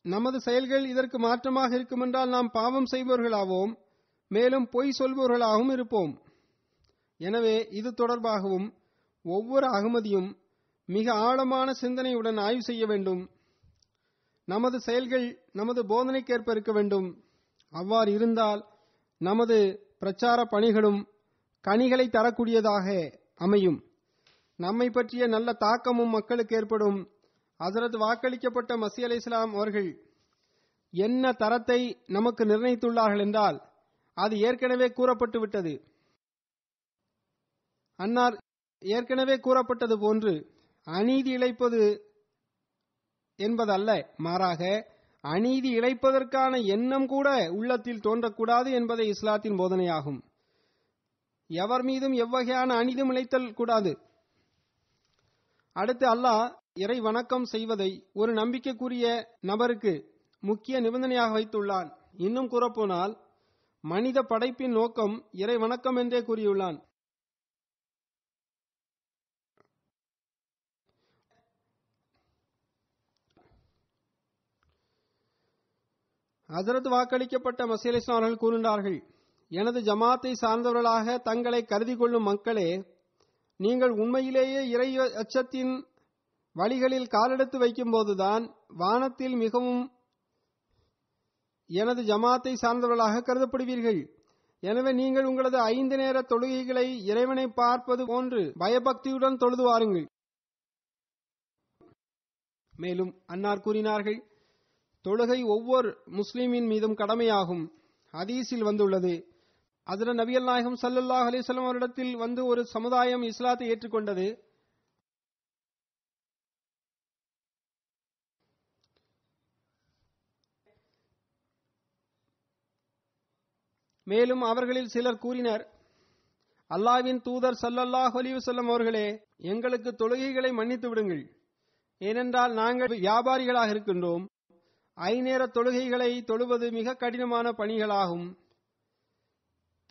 நமது செயல்கள் இதற்கு மாற்றமாக இருக்குமென்றால் நாம் பாவம் செய்பவர்களாகவும் மேலும் பொய் சொல்பவர்களாகவும் இருப்போம். எனவே இது தொடர்பாகவும் ஒவ்வொரு அகமதியும் மிக ஆழமான சிந்தனையுடன் ஆய்வு செய்ய வேண்டும். நமது செயல்கள் நமது போதனைக்கேற்ப இருக்க வேண்டும். அவ்வாறு இருந்தால் நமது பிரச்சார பணிகளும் கனிகளை தரக்கூடியதாக அமையும். நம்மை பற்றிய நல்ல தாக்கமும் மக்களுக்கு ஏற்படும். ஹஜ்ரத் வாக்களிக்கப்பட்ட மஸீஹ் அலைஹிஸ்ஸலாம் அவர்கள் என்ன தரத்தை நமக்கு நிர்ணயித்துள்ளார்கள் என்றால் அது ஏற்கனவே கூறப்பட்டு விட்டது. அன்னார் ஏற்கனவே கூறப்பட்டது போன்று அநீதி இழைப்பது என்பதல்ல, மாறாக அநீதி இழைப்பதற்கான எண்ணம் கூட உள்ளத்தில் தோன்றக்கூடாது என்பதை இஸ்லாத்தின் போதனையாகும். எவர் மீதும் எவ்வகையான அநீதியும் இழைத்தல் கூடாது. அடுத்து அல்லாஹ் இறை வணக்கம் செய்வதை ஒரு நம்பிக்கைக்குரிய நபருக்கு முக்கிய நிபந்தனையாக வைத்துள்ளான். இன்னும் கூறப்போனால் மனித படைப்பின் நோக்கம் இறை வணக்கம் என்றே கூறியுள்ளான். ஹஜ்ரத் வாக்களிக்கப்பட்ட மஸீஹ் அலைஹிஸ்ஸலாம் அவர்கள் கூறினார்கள், எனது ஜமாத்தை சார்ந்தவர்களாக தங்களை கருதி கொள்ளும் மக்களே, நீங்கள் உண்மையிலேயே இறை அச்சத்தின் வழிகளில் காலெடுத்து வைக்கும் போதுதான் வானத்தில் மிகவும் எனது ஜமாத்தை சார்ந்தவர்களாக கருதப்படுவீர்கள். எனவே நீங்கள் உங்களது 5 நேர தொழுகைகளை இறைவனை பார்ப்பது போன்று பயபக்தியுடன் தொழுது வாருங்கள். மேலும் அன்னார் கூறினார்கள், தொழுகை ஒவ்வொரு முஸ்லிமின் மீதும் கடமையாகும். ஹதீஸில் வந்துள்ளது, ஹஜ்ரத் நபிகள் நாயகம் ஸல்லல்லாஹு அலைஹி வஸல்லம் அவரிடத்தில் வந்து ஒரு சமுதாயம் இஸ்லாத்தை ஏற்றுக்கொண்டது. மேலும் அவர்களில் சிலர் கூறினர், அல்லாஹ்வின் தூதர் ஸல்லல்லாஹு அலைஹி வஸல்லம் அவர்களே, எங்களுக்கு தொழுகைகளை மன்னித்து விடுங்கள். ஏனென்றால் நாங்கள் வியாபாரிகளாக இருக்கின்றோம். 5 நேர தொழுகைகளை தொழுவது மிக கடினமான பணிகளாகும்.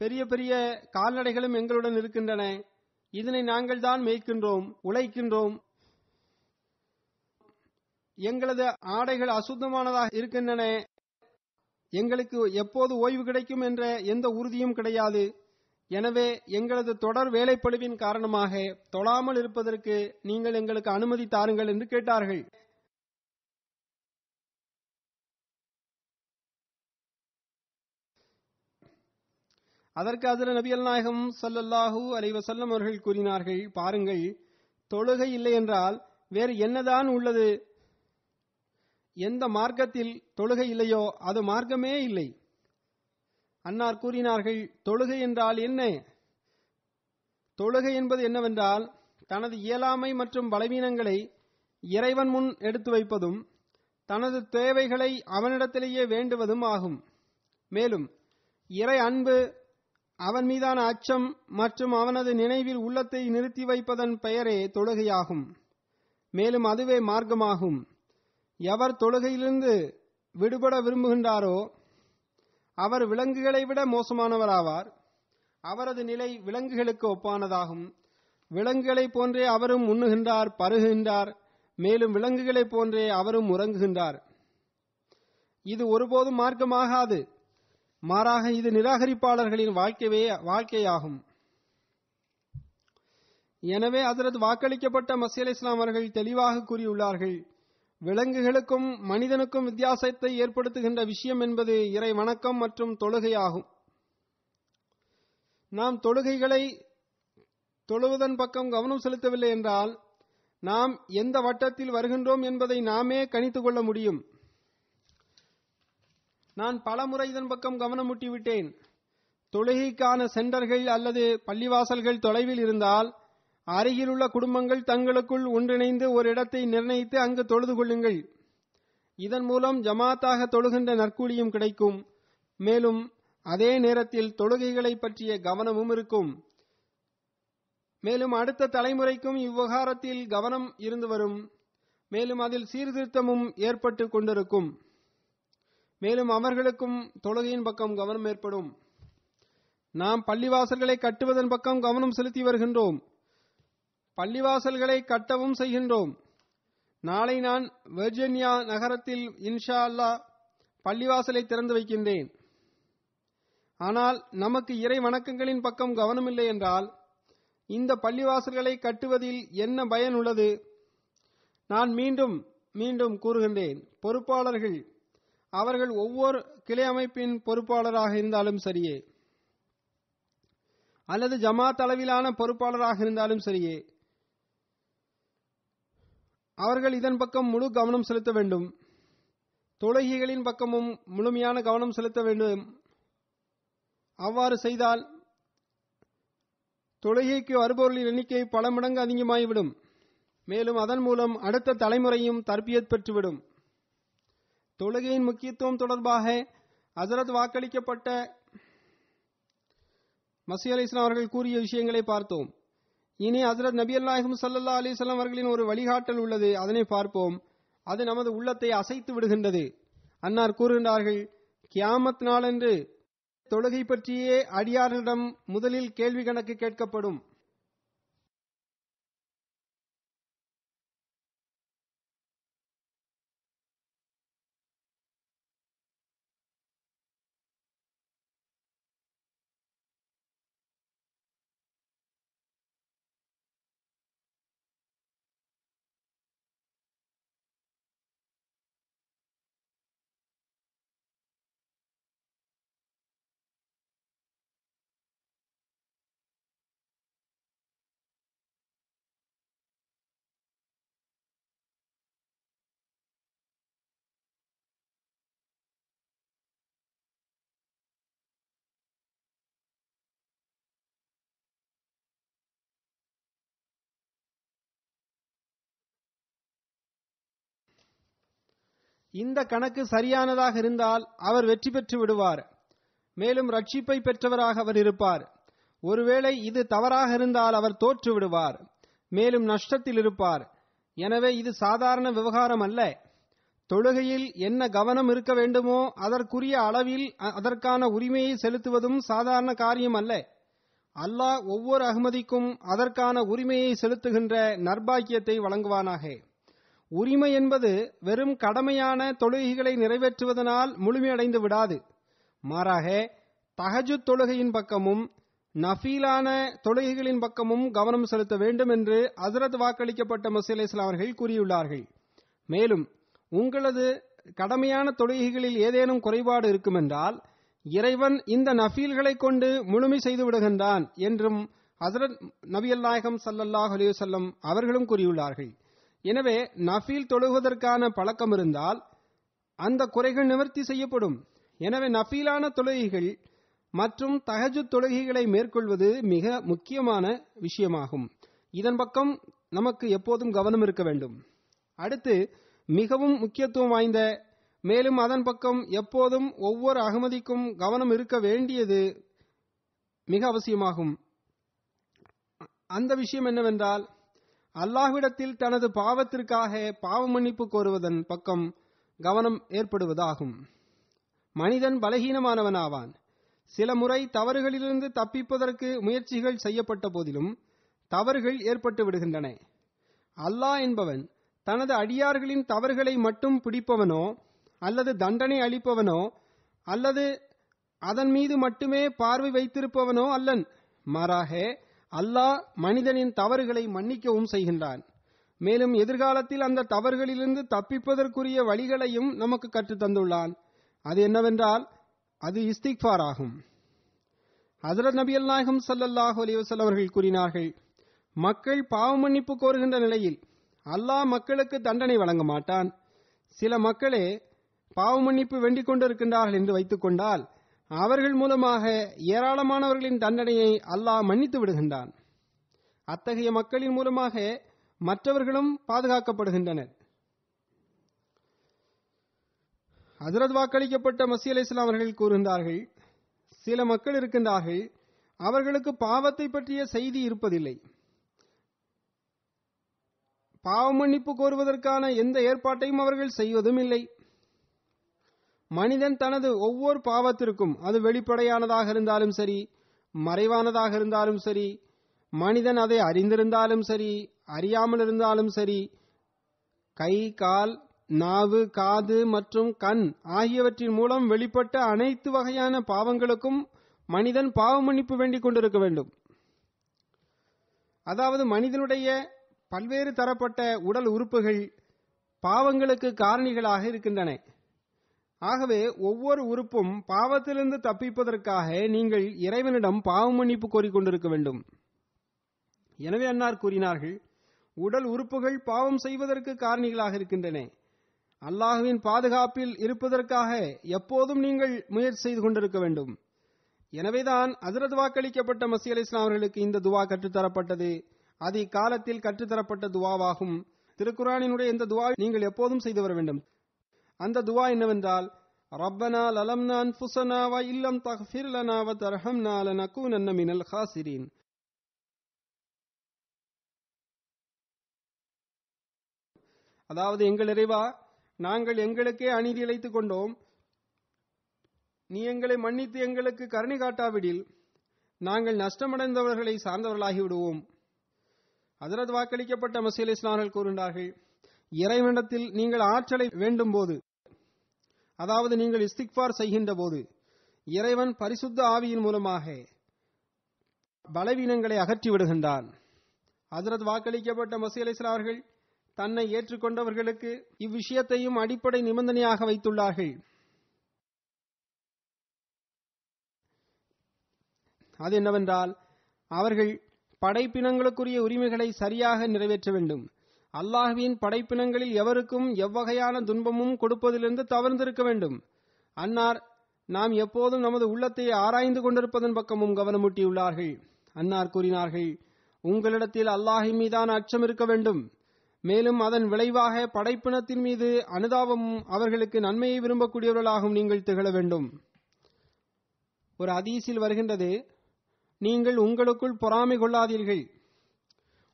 பெரிய பெரிய கால்நடைகளும் எங்களுடன் இருக்கின்றன. இதனை நாங்கள் தான் மேய்க்கின்றோம், உழைக்கின்றோம். எங்களது ஆடைகள் அசுத்தமானதாக இருக்கின்றன. எங்களுக்கு எப்போது ஓய்வு கிடைக்கும் என்ற எந்த உறுதியும் கிடையாது. எனவே எங்களது தொடர் வேலைப்பளுவின் காரணமாக தொழாமல் இருப்பதற்கு நீங்கள் எங்களுக்கு அனுமதி தாருங்கள் என்று கேட்டார்கள். அதற்கு ஹஜ்ரத் நபிகள் நாயகம் ஸல்லல்லாஹு அலைஹி வஸல்லம் அவர்கள் கூறினார்கள், பாருங்கள், தொழுகை இல்லை என்றால் வேறு என்னதான் உள்ளது? எந்த மார்க்கத்தில் தொழுகை இல்லையோ அது மார்க்கமே இல்லை. அன்னார் கூறினார்கள், தொழுகை என்றால் என்ன? தொழுகை என்பது என்னவென்றால் தனது இயலாமை மற்றும் பலவீனங்களை இறைவன் முன் எடுத்து வைப்பதும் தனது தேவைகளை அவனிடத்திலேயே வேண்டுவதும் ஆகும். மேலும் இறை அன்பு, அவன் மீதான அச்சம் மற்றும் அவனது நினைவில் உள்ளத்தை நிறுத்தி வைப்பதன் பெயரே தொழுகையாகும். மேலும் அதுவே மார்க்கமாகும். எவர் தொழுகையிலிருந்து விடுபட விரும்புகின்றாரோ அவர் விலங்குகளை விட மோசமானவராவார். அவரது நிலை விலங்குகளுக்கு ஒப்பானதாகும். விலங்குகளைப் போன்றே அவரும் உண்ணுகின்றார், பருகுகின்றார். மேலும் விலங்குகளைப் போன்றே அவரும் உறங்குகின்றார். இது ஒருபோதும் மார்க்கமாகாது. மாறாக இது நிராகரிப்பாளர்களின் வாழ்க்கையாகும். எனவே ஹஜ்ரத் வாக்களிக்கப்பட்ட மஸீஹ் அலைஹிஸ்ஸலாம் அவர்கள் தெளிவாக கூறியுள்ளார்கள், விலங்குகளுக்கும் மனிதனுக்கும் வித்தியாசத்தை ஏற்படுத்துகின்ற விஷயம் என்பது இறை வணக்கம் மற்றும் தொழுகையாகும். நாம் தொழுகைகளை தொழுவதன் பக்கம் கவனம் செலுத்தவில்லை என்றால் நாம் எந்த வட்டத்தில் வருகின்றோம் என்பதை நாமே கணித்துக் கொள்ள முடியும். நான் பலமுறை இதன் பக்கம் கவனம் ஊட்டிவிட்டேன். தொழுகைக்கான சென்டர்கள் அல்லது பள்ளிவாசல்கள் தொலைவில் இருந்தால் அருகிலுள்ள குடும்பங்கள் தங்களுக்குள் ஒன்றிணைந்து ஒரு இடத்தை நிர்ணயித்து அங்கு தொழுது கொள்ளுங்கள். இதன் மூலம் ஜமாத்தாக தொழுகின்ற நற்கூலியும் கிடைக்கும். மேலும் அதே நேரத்தில் தொழுகைகளை பற்றிய கவனமும் இருக்கும். மேலும் அடுத்த தலைமுறைக்கும் இவ்விவகாரத்தில் கவனம் இருந்து வரும். மேலும் அதில் சீர்திருத்தமும் ஏற்பட்டு கொண்டிருக்கும். மேலும் அவர்களுக்கும் தொழுகையின் பக்கம் கவனம் ஏற்படும். நாம் பள்ளிவாசல்களை கட்டுவதன் பக்கம் கவனம் செலுத்தி வருகின்றோம். பள்ளிவாசல்களை கட்டவும் செய்கின்றோம். நாளை நான் வெர்ஜீனியா நகரத்தில் இன்ஷா அல்லாஹ் பள்ளிவாசலை திறந்து வைக்கின்றேன். ஆனால் நமக்கு இறை வணக்கங்களின் பக்கம் கவனம் இல்லை என்றால் இந்த பள்ளிவாசல்களை கட்டுவதில் என்ன பயன் உள்ளது? நான் மீண்டும் மீண்டும் கூறுகின்றேன், பொறுப்பாளர்கள் அவர்கள் ஒவ்வொரு கிளை அமைப்பின் பொறுப்பாளராக இருந்தாலும் சரியே அல்லது ஜமாத் அளவிலான பொறுப்பாளராக இருந்தாலும் சரியே, அவர்கள் இதன் பக்கம் முழு கவனம் செலுத்த வேண்டும். தொழுகைகளின் பக்கமும் முழுமையான கவனம் செலுத்த வேண்டும். அவ்வாறு செய்தால் தொழுகைக்கு வருபவர்களின் எண்ணிக்கை பல மடங்கு அதிகமாகிவிடும். மேலும் அதன் மூலம் அடுத்த தலைமுறையும் தர்பியத் பெற்றுவிடும். தொழுகையின் முக்கியத்துவம் தொடர்பாக ஹஜ்ரத் வாக்களிக்கப்பட்ட மஸீஹ் அலைஹிஸ்ஸலாம் அவர்கள் கூறிய விஷயங்களை பார்த்தோம். இனி ஹஜ்ரத் நபிகள் நாயகம் ஸல்லல்லாஹு அலைஹி வஸல்லம் அவர்களின் ஒரு வழிகாட்டல் உள்ளது, அதனை பார்ப்போம். அது நமது உள்ளத்தை அசைத்து விடுகின்றது. அன்னார் கூறுகின்றார்கள், கியாமத் நாளன்று தொழுகை பற்றியே அடியார்களிடம் முதலில் கேள்வி கணக்கு கேட்கப்படும். இந்த கணக்கு சரியானதாக இருந்தால் அவர் வெற்றி பெற்று விடுவார். மேலும் ரட்சிப்பை பெற்றவராக அவர் இருப்பார். ஒருவேளை இது தவறாக இருந்தால் அவர் தோற்று விடுவார், மேலும் நஷ்டத்தில் இருப்பார். எனவே இது சாதாரண விவகாரம் அல்ல. தொழுகையில் என்ன கவனம் இருக்க வேண்டுமோ அதற்குரிய அளவில் அதற்கான உரிமையை செலுத்துவதும் சாதாரண காரியம் அல்ல. அல்லாஹ் ஒவ்வொரு அஹ்மதிக்கும் அதற்கான உரிமையை செலுத்துகின்ற நற்பாக்கியத்தை வழங்குவானாக. உரிமை என்பது வெறும் கடமையான தொழுகைகளை நிறைவேற்றுவதனால் முழுமையடைந்து விடாது. மாறாக தஹஜுத் தொழுகையின் பக்கமும் நஃபீலான தொழுகைகளின் பக்கமும் கவனம் செலுத்த வேண்டும் என்று ஹஜ்ரத் வாக்களிக்கப்பட்ட மஸீஹ் அலைஹிஸ்ஸலாம் அவர்கள் கூறியுள்ளார்கள். மேலும் உங்களது கடமையான தொழுகைகளில் ஏதேனும் குறைபாடு இருக்குமென்றால் இறைவன் இந்த நஃபீல்களை கொண்டு முழுமை செய்து விடுகின்றான் என்றும் ஹஜ்ரத் நபிகள் நாயகம் ஸல்லல்லாஹு அலைஹி வஸல்லம் அவர்களும் கூறியுள்ளார்கள். எனவே நஃபீல் தொழுவதற்கான பழக்கம் இருந்தால் அந்த குறைகள் நிவர்த்தி செய்யப்படும். எனவே நஃபீலான தொழுகைகள் மற்றும் தஹஜுத் தொழுகைகளை மேற்கொள்வது மிக முக்கியமான விஷயமாகும். இதன் பக்கம் நமக்கு எப்போதும் கவனம் இருக்க வேண்டும். அடுத்து மிகவும் முக்கியத்துவம் வாய்ந்த மேலும் அதன் பக்கம் எப்போதும் ஒவ்வொரு அகமதிக்கும் கவனம் இருக்க வேண்டியது மிக அவசியமாகும். அந்த விஷயம் என்னவென்றால் அல்லாஹ்விடத்தில் தனது பாவத்திற்காக பாவ மன்னிப்பு கோருவதன் பக்கம் கவனம் ஏற்படுவதாகும். மனிதன் பலகீனமானவனாவான். சில முறை தவறுகளிலிருந்து தப்பிப்பதற்கு முயற்சிகள் செய்யப்பட்ட போதிலும் தவறுகள் ஏற்பட்டு விடுகின்றன. அல்லாஹ் என்பவன் தனது அடியார்களின் தவறுகளை மட்டும் பிடிப்பவனோ அல்லது தண்டனை அளிப்பவனோ அல்லது அதன் மீது மட்டுமே பார்வை வைத்திருப்பவனோ அல்லன். மாறாக அல்லாஹ் மனிதனின் தவறுகளை மன்னிக்கவும் செய்கின்றான். மேலும் எதிர்காலத்தில் அந்த தவறுகளிலிருந்து தப்பிப்பதற்குரிய வழிகளையும் நமக்கு கற்றுத் தந்துள்ளான். அது என்னவென்றால் அது இஸ்திக்ஃபார் ஆகும். ஹஜ்ரத் நபிகள் நாயகம் ஸல்லல்லாஹு அலைஹி வஸல்லம் அவர்கள் கூறினார்கள், மக்கள் பாவ மன்னிப்பு கோருகின்ற நிலையில் அல்லாஹ் மக்களுக்கு தண்டனை வழங்க மாட்டான். சில மக்களே பாவ மன்னிப்பு வேண்டிக் கொண்டிருக்கின்றார்கள் என்று வைத்துக் கொண்டால் அவர்கள் மூலமாக ஏராளமானவர்களின் தண்டனையை அல்லாஹ் மன்னித்து விடுகின்றான். அத்தகைய மக்களின் மூலமாக மற்றவர்களும் பாதுகாக்கப்படுகின்றனர். ஹஜ்ரத் வாக்களிக்கப்பட்ட மஸீஹ் அலைஹிஸ்ஸலாம் அவர்கள் கூறுகின்றார்கள், சில மக்கள் இருக்கின்றார்கள், அவர்களுக்கு பாவத்தை பற்றிய செய்தி இருப்பதில்லை. பாவ மன்னிப்பு கோருவதற்கான எந்த ஏற்பாட்டையும் அவர்கள் செய்வதும் இல்லை. மனிதன் தனது ஒவ்வொரு பாவத்திற்கும், அது வெளிப்படையானதாக இருந்தாலும் சரி, மறைவானதாக இருந்தாலும் சரி, மனிதன் அதை அறிந்திருந்தாலும் சரி, அறியாமல் இருந்தாலும் சரி, கை, கால், நாவு, காது மற்றும் கண் ஆகியவற்றின் மூலம் வெளிப்பட்ட அனைத்து வகையான பாவங்களுக்கும் மனிதன் பாவ மன்னிப்பு வேண்டிக் கொண்டிருக்க வேண்டும். அதாவது மனிதனுடைய பல்வேறு தரப்பட்ட உடல் உறுப்புகள் பாவங்களுக்கு காரணிகளாக இருக்கின்றன. ஆகவே ஒவ்வொரு உறுப்பும் பாவத்திலிருந்து தப்பிப்பதற்காக நீங்கள் இறைவனிடம் பாவ மன்னிப்பு கோரிக்கொண்டிருக்க வேண்டும். எனவே அன்னார் கூறினார்கள், உடல் உறுப்புகள் பாவம் செய்வதற்கு காரணிகளாக இருக்கின்றன. அல்லாஹுவின் பாதுகாப்பில் இருப்பதற்காக எப்போதும் நீங்கள் முயற்சி செய்து கொண்டிருக்க வேண்டும். எனவேதான் ஹஜ்ரத் வாக்களிக்கப்பட்ட மஸீஹ் அலைஹிஸ்ஸலாம் அவர்களுக்கு இந்த துவா கற்றுத்தரப்பட்டது. அது இக்காலத்தில் கற்றுத்தரப்பட்ட துவாவாகும். திருக்குர்ஆனினுடைய இந்த துவா நீங்கள் எப்போதும் செய்து வர வேண்டும். அந்த துவா என்னவென்றால், ரப்பனா லலம்னா அன்ஃபுஸனா வ இல்லம் தக்ஃபிர் லனா வ தர்ஹம்னா லனகூனன்ன மினல் காசிரீன். அதாவது, எங்கள் இறைவா, நாங்கள் எங்களுக்கே அநீதி இழைத்துக் கொண்டோம். நீ எங்களை மன்னித்து எங்களுக்கு கருணை காட்டாவிடில் நாங்கள் நஷ்டமடைந்தவர்களை சார்ந்தவர்களாகி விடுவோம். ஹஜ்ரத் வாக்களிக்கப்பட்ட மஸீஹ் அலைஹிஸ்ஸலாம் அவர்கள் கூறுகின்றார்கள், இறைவனிடத்தில் நீங்கள் ஆற்றலை வேண்டும் போது, அதாவது நீங்கள் இஸ்திக்ஃபார் செய்கின்ற போது, இறைவன் பரிசுத்த ஆவியின் மூலமாக பலவீனங்களை அகற்றி விடுகின்றான். ஹஜ்ரத் வாக்களிக்கப்பட்ட மஸீஹ் அலைஹிஸ்ஸலாம் அவர்கள் தன்னை ஏற்றுக்கொண்டவர்களுக்கு இவ்விஷயத்தையும் அடிப்படை நிபந்தனையாக வைத்துள்ளார்கள். அது என்னவென்றால், அவர்கள் படைப்பினங்களுக்குரிய உரிமைகளை சரியாக நிறைவேற்ற வேண்டும். அல்லாஹ்வின் படைப்பினங்களில் எவருக்கும் எவ்வகையான துன்பமும் கொடுப்பதிலிருந்து தவிர்த்திருக்க வேண்டும். அன்னார் நாம் எப்போதும் நமது உள்ளத்தை ஆராய்ந்து கொண்டிருப்பதன் பக்கமும் கவனமூட்டியுள்ளார்கள். அன்னார் கூறினார்கள், உங்களிடத்தில் அல்லாஹின் மீதான அச்சம் இருக்க வேண்டும். மேலும் அதன் விளைவாக படைப்பினத்தின் மீது அனுதாபமும் அவர்களுக்கு நன்மையை விரும்பக்கூடியவர்களாகவும் நீங்கள் திகழ வேண்டும். ஒரு ஹதீஸில் வருகின்றது, நீங்கள் உங்களுக்குள் பொறாமை கொள்ளாதீர்கள்,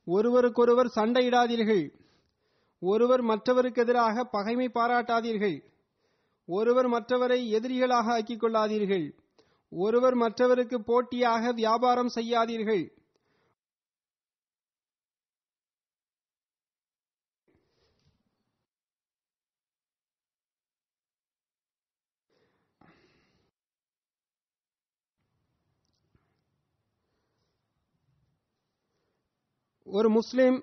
ஒருவருக்கொருவர் சண்டையிடாதீர்கள், ஒருவர் மற்றவருக்கு எதிராக பகைமை பாராட்டாதீர்கள். ஒருவர் மற்றவரை எதிரிகளாக ஆக்கிக் கொள்ளாதீர்கள். ஒருவர் மற்றவருக்கு போட்டியாக வியாபாரம் செய்யாதீர்கள். ஒரு முஸ்லிம்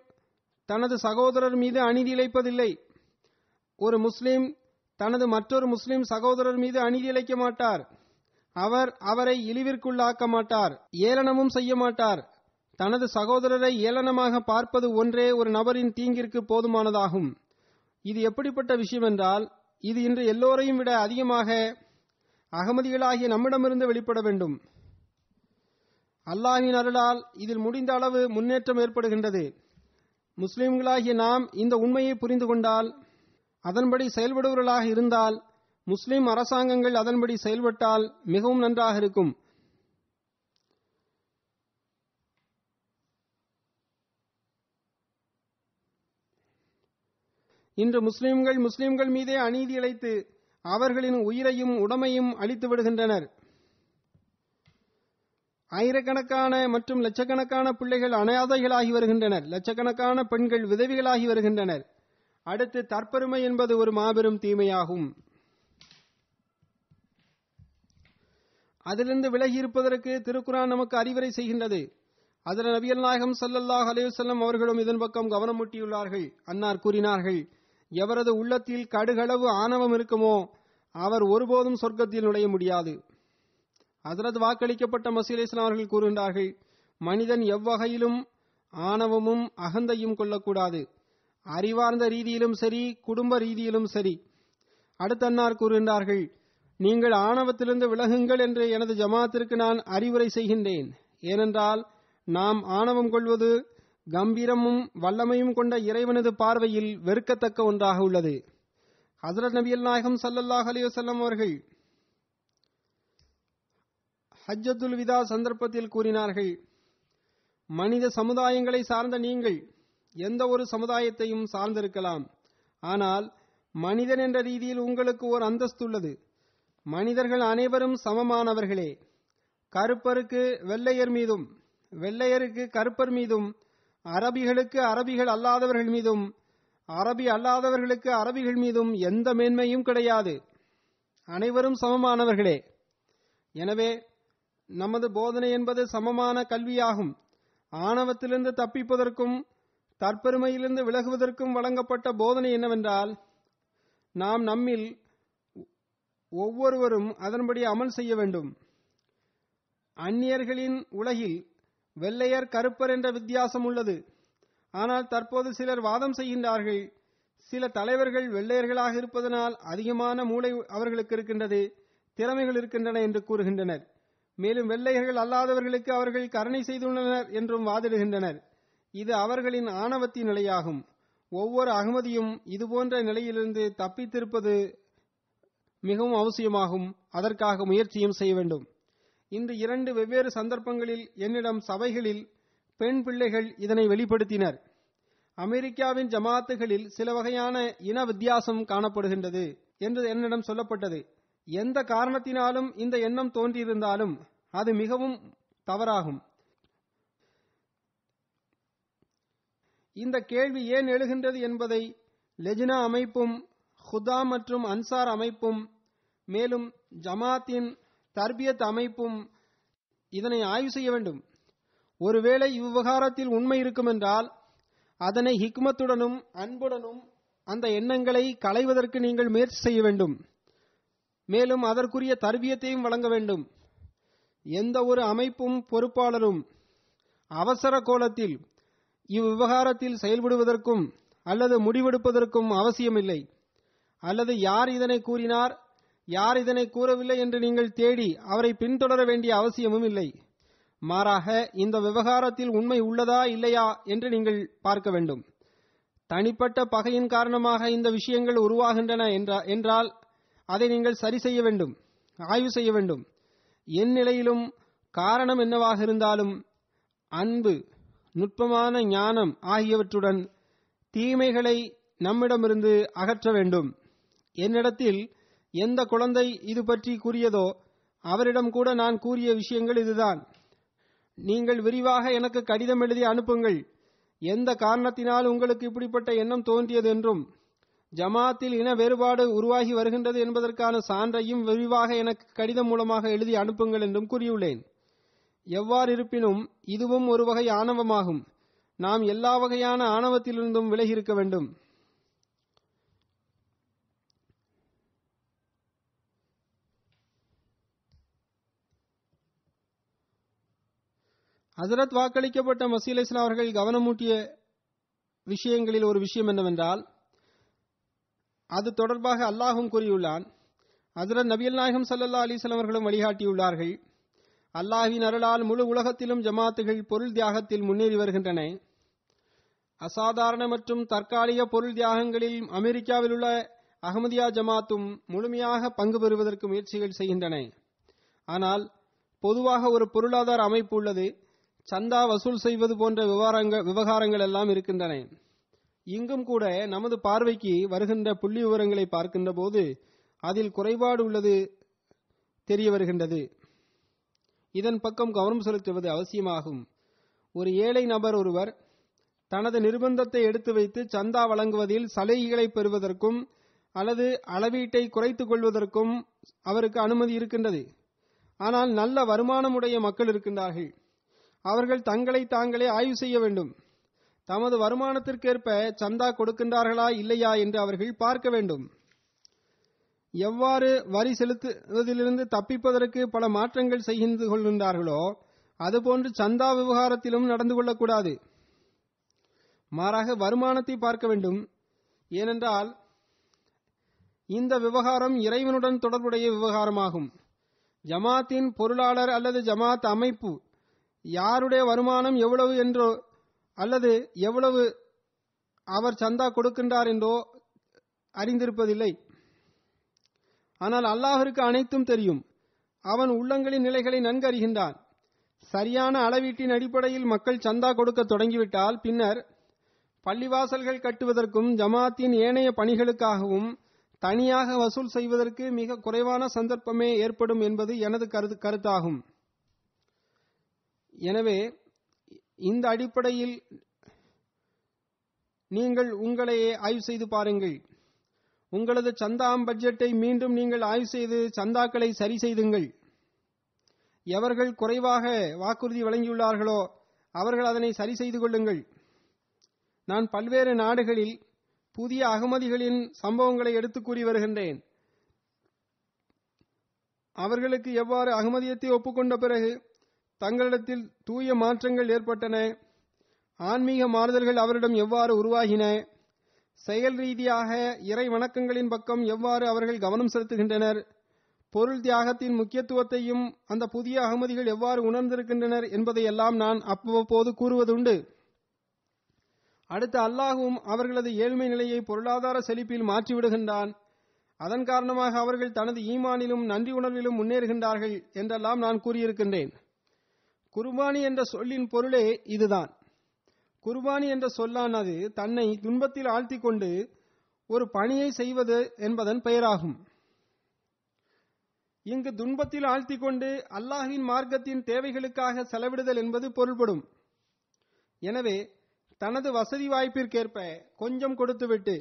தனது சகோதரர் மீது அநீதி இழைப்பதில்லை. ஒரு முஸ்லிம் தனது மற்றொரு முஸ்லிம் சகோதரர் மீது அநீதி இழைக்க மாட்டார். அவர் அவரை இழிவிற்குள்ளாக்க மாட்டார், ஏளனமும் செய்ய மாட்டார். தனது சகோதரரை ஏளனமாக பார்ப்பது ஒன்றே ஒரு நபரின் தீங்கிற்கு போதுமானதாகும். இது எப்படிப்பட்ட விஷயம் என்றால், இது இன்று எல்லோரையும் விட அதிகமாக அகமதிகளாகிய நம்மிடமிருந்து வெளிப்பட வேண்டும். அல்லாஹ்வின் அருளால் இதில் முடிந்த அளவு முன்னேற்றம் ஏற்படுகின்றது. முஸ்லிம்களாகிய நாம் இந்த உண்மையை புரிந்து கொண்டால், அதன்படி செயல்படுவர்களாக இருந்தால், முஸ்லிம் அரசாங்கங்கள் அதன்படி செயல்பட்டால் மிகவும் நன்றாக இருக்கும். இன்று முஸ்லிம்கள் மீதே அநீதி இழைத்து அவர்களின் உயிரையும் உடமையும் அழித்து விடுகின்றனர். ஆயிரக்கணக்கான மற்றும் லட்சக்கணக்கான பிள்ளைகள் அனாதைகளாகி வருகின்றனர். லட்சக்கணக்கான பெண்கள் விதவிகளாகி வருகின்றனர். அடுத்து தற்பெருமை என்பது ஒரு மாபெரும் தீமையாகும். அதிலிருந்து விலகி இருப்பதற்கு திருக்குர்ஆன் நமக்கு அறிவுரை செய்கின்றது. அதில் நபிகள் நாயகம் ஸல்லல்லாஹு அலைஹி வஸல்லம் அவர்களும் இதன் பக்கம் கவனம் ஊட்டியுள்ளார்கள். அன்னார் கூறினார்கள், எவரது உள்ளத்தில் கடுகளவு ஆணவம் இருக்குமோ அவர் ஒருபோதும் சொர்க்கத்தில் நுழைய முடியாது. ஹஜ்ரத் வாக்களிக்கப்பட்ட மஸீஹ் இஸ்லாம் அவர்கள் கூறுகின்றார்கள், மனிதன் எவ்வகையிலும் ஆணவமும் அகந்தையும் கொள்ளக்கூடாது. அறிவார்ந்த ரீதியிலும் சரி, குடும்ப ரீதியிலும் சரி. அடுத்த அன்னார் கூறுகின்றார்கள், நீங்கள் ஆணவத்திலிருந்து விலகுங்கள் என்று எனது ஜமாத்திற்கு நான் அறிவுரை செய்கின்றேன். ஏனென்றால் நாம் ஆணவம் கொள்வது கம்பீரமும் வல்லமையும் கொண்ட இறைவனது பார்வையில் வெறுக்கத்தக்க ஒன்றாக உள்ளது. ஹஜ்ரத் நபிகள் நாயகம் ஸல்லல்லாஹு அலைஹி வஸல்லம் அவர்கள் ஹஜ்ஜத்துல் விதா சந்தர்ப்பத்தில் கூறினார்கள், மனித சமுதாயங்களை சார்ந்த நீங்கள் எந்த ஒரு சமுதாயத்தையும் சார்ந்திருக்கலாம். ஆனால் மனிதன் என்ற ரீதியில் உங்களுக்கு ஒரு அந்தஸ்து உள்ளது. மனிதர்கள் அனைவரும் சமமானவர்களே. கருப்பருக்கு வெள்ளையர் மீதும், வெள்ளையருக்கு கருப்பர் மீதும், அரபிகளுக்கு அரபிகள் அல்லாதவர்கள் மீதும், அரபி அல்லாதவர்களுக்கு அரபிகள் மீதும் எந்த மேன்மையும் கிடையாது. அனைவரும் சமமானவர்களே. எனவே நமது போதனை என்பது சமமான கல்வியாகும். ஆணவத்திலிருந்து தப்பிப்பதற்கும் தற்பெருமையிலிருந்து விலகுவதற்கும் வழங்கப்பட்ட போதனை என்னவென்றால், நாம் நம்மில் ஒவ்வொருவரும் அதன்படி அமல் செய்ய வேண்டும். அந்நியர்களின் உலகில் வெள்ளையர் கருப்பர் என்ற வித்தியாசம் உள்ளது. ஆனால் தற்போது சிலர் வாதம் செய்கின்றார்கள், சில தலைவர்கள் வெள்ளையர்களாக இருப்பதனால் அதிகமான மூளை அவர்களுக்கு இருக்கின்றது, திறமைகள் இருக்கின்றன என்று கூறுகின்றனர். மேலும் வெள்ளையர்கள் அல்லாதவர்களுக்கு அவர்கள் கருணை செய்துள்ளனர் என்றும் வாதிடுகின்றனர். இது அவர்களின் ஆணவத்தின் நிலையாகும். ஒவ்வொரு அகமதியும் இதுபோன்ற நிலையிலிருந்து தப்பித்திருப்பது மிகவும் அவசியமாகும். அதற்காக முயற்சியும் செய்ய வேண்டும். இன்று 2 வெவ்வேறு சந்தர்ப்பங்களில் என்னிடம் சபைகளில் பெண் பிள்ளைகள் இதனை வெளிப்படுத்தினர். அமெரிக்காவின் ஜமாத்துகளில் சில வகையான இன வித்தியாசம் காணப்படுகின்றது என்று என்னிடம் சொல்லப்பட்டது. எந்த காரணத்தினாலும் இந்த எண்ணம் தோன்றியிருந்தாலும் அது மிகவும் தவறாகும். இந்த கேள்வி ஏன் எழுகின்றது என்பதை லெஜ்னா அமைப்பும், ஹுதா மற்றும் அன்சார் அமைப்பும், மேலும் ஜமாத்தின் தர்பியத் அமைப்பும் இதனை ஆய்வு செய்ய வேண்டும். ஒருவேளை இவ்விவகாரத்தில் உண்மை இருக்குமென்றால் அதனை ஹிக்மத்துடனும் அன்புடனும் அந்த எண்ணங்களை களைவதற்கு நீங்கள் முயற்சி செய்ய வேண்டும். மேலும் அதற்குரிய தர்பியத்தையும் வழங்க வேண்டும். எந்த ஒரு அமைப்பும் பொறுப்பாளரும் அவசர கோலத்தில் இவ்விவகாரத்தில் செயல்படுவதற்கும் அல்லது முடிவெடுப்பதற்கும் அவசியமில்லை. அல்லது யார் இதனை கூறினார், யார் இதனை கூறவில்லை என்று நீங்கள் தேடி அவரை பின்தொடர வேண்டிய அவசியமும் இல்லை. மாறாக இந்த விவகாரத்தில் உண்மை உள்ளதா இல்லையா என்று நீங்கள் பார்க்க வேண்டும். தனிப்பட்ட பகையின் காரணமாக இந்த விஷயங்கள் உருவாகின்றன என்றால் அதை நீங்கள் சரி செய்ய வேண்டும், ஆய்வு செய்ய வேண்டும். என் நிலையிலும் காரணம் என்னவாக இருந்தாலும் அன்பு, நுட்பமான ஞானம் ஆகியவற்றுடன் தீமைகளை நம்மிடமிருந்து அகற்ற வேண்டும். என்னிடத்தில் எந்த குழந்தை இது பற்றி கூறியதோ அவரிடம் கூட நான் கூறிய விஷயங்கள் இதுதான். நீங்கள் விரிவாக எனக்கு கடிதம் எழுதி அனுப்புங்கள். எந்த காரணத்தினால் உங்களுக்கு இப்படிப்பட்ட எண்ணம் தோன்றியது என்றும் ஜமாத்தில் இன வேறுபாடு உருவாகி வருகின்றது என்பதற்கான சான்றையும் விரிவாக எனக்கு கடிதம் மூலமாக எழுதி அனுப்புங்கள் என்றும் கூறியுள்ளேன். எவ்வாறு இருப்பினும் இதுவும் ஒரு வகை ஆணவமாகும். நாம் எல்லா வகையான ஆணவத்திலிருந்தும் விலகி இருக்க வேண்டும். ஹசரத் வாக்களிக்கப்பட்ட மசீஹ் அலைஹிஸ்ஸலாம் அவர்கள் கவனமூட்டிய விஷயங்களில் ஒரு விஷயம் என்னவென்றால், அது தொடர்பாக அல்லாஹும் கூறியுள்ளான். ஹசரத் நபிகள் நாயகம் ஸல்லல்லாஹு அலைஹி வஸல்லம் அவர்களும் வழிகாட்டியுள்ளார்கள். அல்லாஹ்வின் அருளால் முழு உலகத்திலும் ஜமாத்துகள் பொருள் தியாகத்தில் முன்னேறி வருகின்றன. அசாதாரண மற்றும் தற்காலிக பொருள் தியாகங்களில் அமெரிக்காவில் உள்ள அஹ்மதியா ஜமாத்தும் முழுமையாக பங்கு பெறுவதற்கு முயற்சிகள் செய்கின்றன. ஆனால் பொதுவாக ஒரு பொருளாதார அமைப்பு உள்ளது. சந்தா வசூல் செய்வது போன்ற விவகாரங்கள் எல்லாம் இருக்கின்றன. இங்கும் கூட நமது பார்வைக்கு வருகின்ற புள்ளி விவரங்களை பார்க்கின்ற போது அதில் குறைபாடு உள்ளது தெரிய வருகின்றது. இதன் பக்கம் கவனம் செலுத்துவது அவசியமாகும். ஒரு ஏழை நபர் ஒருவர் தனது நிர்பந்தத்தை எடுத்து வைத்து சந்தா வழங்குவதில் சலுகைகளை பெறுவதற்கும் அல்லது அளவீட்டை குறைத்துக் கொள்வதற்கும் அவருக்கு அனுமதி இருக்கின்றது. ஆனால் நல்ல வருமானமுடைய மக்கள் இருக்கின்றார்கள். அவர்கள் தங்களை தாங்களே ஆய்வு செய்ய வேண்டும். தமது வருமானத்திற்கேற்ப சந்தா கொடுக்கின்றார்களா இல்லையா என்று அவர்கள் பார்க்க வேண்டும். எவ்வாறு வரி செலுத்துவதிலிருந்து தப்பிப்பதற்கு பல மாற்றங்கள் செய்து கொள்கின்றார்களோ அதுபோன்று சந்தா விவகாரத்திலும் நடந்து கொள்ளக்கூடாது. மாறாக வருமானத்தை பார்க்க வேண்டும். ஏனென்றால் இந்த விவகாரம் இறைவனுடன் தொடர்புடைய விவகாரமாகும். ஜமாத்தின் பொருளாளர் அல்லது ஜமாத் அமைப்பு யாருடைய வருமானம் எவ்வளவு என்றோ அல்லது எவ்வளவு அவர் சந்தா கொடுக்கின்றார் என்றோ அறிந்திருப்பதில்லை. ஆனால் அல்லாஹ்விற்கு அனைத்தும் தெரியும். அவன் உள்ளங்களின் நிலைகளை நன்கு அறிகின்றான். சரியான அளவீட்டின் அடிப்படையில் மக்கள் சந்தா கொடுக்க தொடங்கிவிட்டால் பின்னர் பள்ளிவாசல்கள் கட்டுவதற்கும் ஜமாத்தின் ஏனைய பணிகளுக்காகவும் தனியாக வசூல் செய்வதற்கு மிக குறைவான சந்தர்ப்பமே ஏற்படும் என்பது எனது கருத்தாகும். எனவே இந்த அடிப்படையில் நீங்கள் உங்களையே ஆய்வு செய்து பாருங்கள். உங்களது சந்தா பட்ஜெட்டை மீண்டும் நீங்கள் ஆய்வு செய்து சந்தாக்களை சரி செய்துங்கள். எவர்கள் குறைவாக வாக்குறுதி வழங்கியுள்ளார்களோ அவர்கள் அதனை சரி செய்து கொள்ளுங்கள். நான் பல்வேறு நாடுகளில் புதிய அகமதிகளின் சம்பவங்களை எடுத்து கூறி வருகின்றேன். அவர்களுக்கு எவ்வாறு அகமதியத்தை ஒப்புக்கொண்ட பிறகு தங்களிடத்தில் தூய மாற்றங்கள் ஏற்பட்டன, ஆன்மீக மாறுதல்கள் அவரிடம் எவ்வாறு உருவாகின, செயல் ரீதியாக இறை வணக்கங்களின் பக்கம் எவ்வாறு அவர்கள் கவனம் செலுத்துகின்றனர், பொருள் தியாகத்தின் முக்கியத்துவத்தையும் அந்த புதிய அகமதிகள் எவ்வாறு உணர்ந்திருக்கின்றனர் என்பதையெல்லாம் நான் அவ்வப்போது கூறுவதுண்டு. அடுத்து அல்லாஹும் அவர்களது ஏழ்மை நிலையை பொருளாதார செழிப்பில் மாற்றிவிடுகின்றான். அதன் காரணமாக அவர்கள் தனது ஈமானிலும் நன்றி உணர்விலும் முன்னேறுகின்றார்கள் என்றெல்லாம் நான் கூறியிருக்கின்றேன். குர்பானி என்ற சொல்லின் பொருளே இதுதான். குர்பானி என்ற சொல்லானது தன்னை துன்பத்தில் ஆழ்த்தி கொண்டு ஒரு பணியை செய்வது என்பதன் பெயராகும். இங்கு துன்பத்தில் ஆழ்த்தி கொண்டு அல்லாஹ்வின் மார்க்கத்தின் தேவைகளுக்காக செலவிடுதல் என்பது பொருள்படும். எனவே தனது வசதி வாய்ப்பிற்கேற்ப கொஞ்சம் கொடுத்துவிட்டு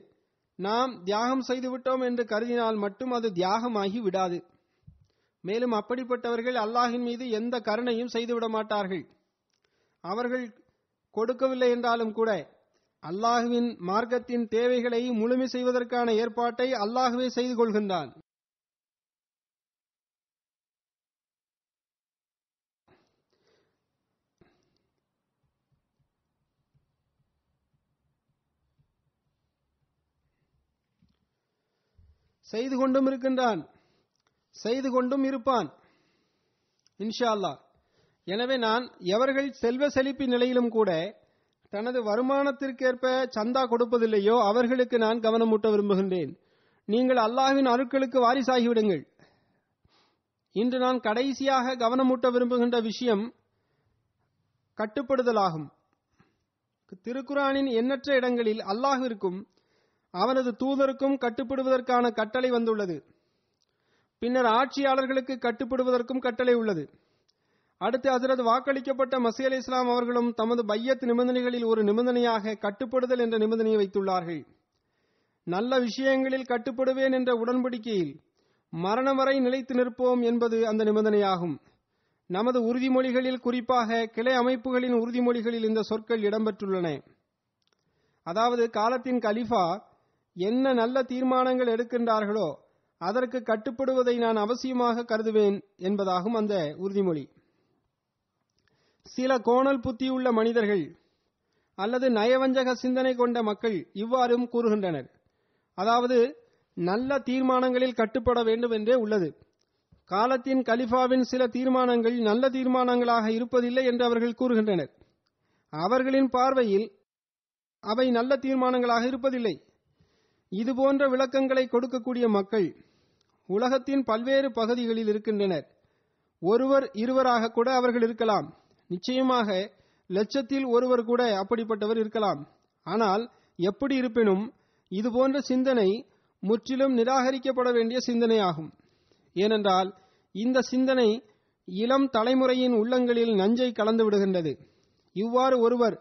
நாம் தியாகம் செய்துவிட்டோம் என்று கருதினால் மட்டும் அது தியாகமாகி விடாது. மேலும் அப்படிப்பட்டவர்கள் அல்லாஹ்வின் மீது எந்த கருணையும் செய்துவிட மாட்டார்கள். அவர்கள் கொடுக்கவில்லை என்றாலும் கூட அல்லாஹ்வின் மார்க்கத்தின் தேவைகளை முழுமை செய்வதற்கான ஏற்பாட்டை அல்லாஹ்வே செய்து கொள்கின்றான். செய்து கொண்டும் இருக்கின்றான், செய்து கொண்டும் இருப்பான் இன்ஷா அல்லாஹ். எனவே நான் எவர்கள் செல்வ செழிப்பு நிலையிலும் கூட தனது வருமானத்திற்கேற்ப சந்தா கொடுப்பதில்லையோ அவர்களுக்கு நான் கவனமூட்ட விரும்புகின்றேன். நீங்கள் அல்லாஹ்வின் அருட்களுக்கு வாரிசாகிவிடுங்கள். இன்று நான் கடைசியாக கவனமூட்ட விரும்புகின்ற விஷயம் கட்டுப்படுதலாகும். திருக்குரானின் எண்ணற்ற இடங்களில் அல்லாஹ்விற்கும் அவனது தூதருக்கும் கட்டுப்படுவதற்கான கட்டளை வந்துள்ளது. பின்னர் ஆட்சியாளர்களுக்கு கட்டுப்படுவதற்கும் கட்டளை உள்ளது. அடுத்து ஹஜ்ரத் வாக்களிக்கப்பட்ட மஸீஹ் அலைஹிஸ்ஸலாம் அவர்களும் தமது பையத் நிபந்தனைகளில் ஒரு நிபந்தனையாக கட்டுப்படுதல் என்ற நிபந்தனையை வைத்துள்ளார்கள். நல்ல விஷயங்களில் கட்டுப்படுவேன் என்ற உடன்படிக்கையில் மரணம் வரை நிலைத்து நிற்போம் என்பது அந்த நிபந்தனையாகும். நமது உறுதிமொழிகளில், குறிப்பாக கிளை அமைப்புகளின் உறுதிமொழிகளில் இந்த சொற்கள் இடம்பெற்றுள்ளன. அதாவது, காலத்தின் கலீஃபா என்ன நல்ல தீர்மானங்கள் எடுக்கின்றார்களோ அதற்கு கட்டுப்படுவதை நான் அவசியமாக கருதுவேன் என்பதாகும் அந்த உறுதிமொழி. சில கோணல் புத்தியுள்ள மனிதர்கள் அல்லது நயவஞ்சக சிந்தனை கொண்ட மக்கள் இவ்வாறும் கூறுகின்றனர். அதாவது, நல்ல தீர்மானங்களில் கட்டுப்பட வேண்டும் என்றே உள்ளது. காலத்தின் கலிஃபாவின் சில தீர்மானங்கள் நல்ல தீர்மானங்களாக இருப்பதில்லை என்று அவர்கள் கூறுகின்றனர். அவர்களின் பார்வையில் அவை நல்ல தீர்மானங்களாக இருப்பதில்லை. இதுபோன்ற விளக்கங்களை கொடுக்கக்கூடிய மக்கள் உலகத்தின் பல்வேறு பகுதிகளில் இருக்கின்றனர். ஒருவர் இருவராக கூட அவர்கள் இருக்கலாம். நிச்சயமாக லட்சத்தில் ஒருவர் கூட அப்படிப்பட்டவர் இருக்கலாம். ஆனால் எப்படி இருப்பினும் இதுபோன்ற சிந்தனை முற்றிலும் நிராகரிக்கப்பட வேண்டிய சிந்தனையாகும். ஏனென்றால் இந்த சிந்தனை இளம் தலைமுறையின் உள்ளங்களில் நஞ்சை கலந்து விடுகின்றது. இவ்வாறு ஒருவர்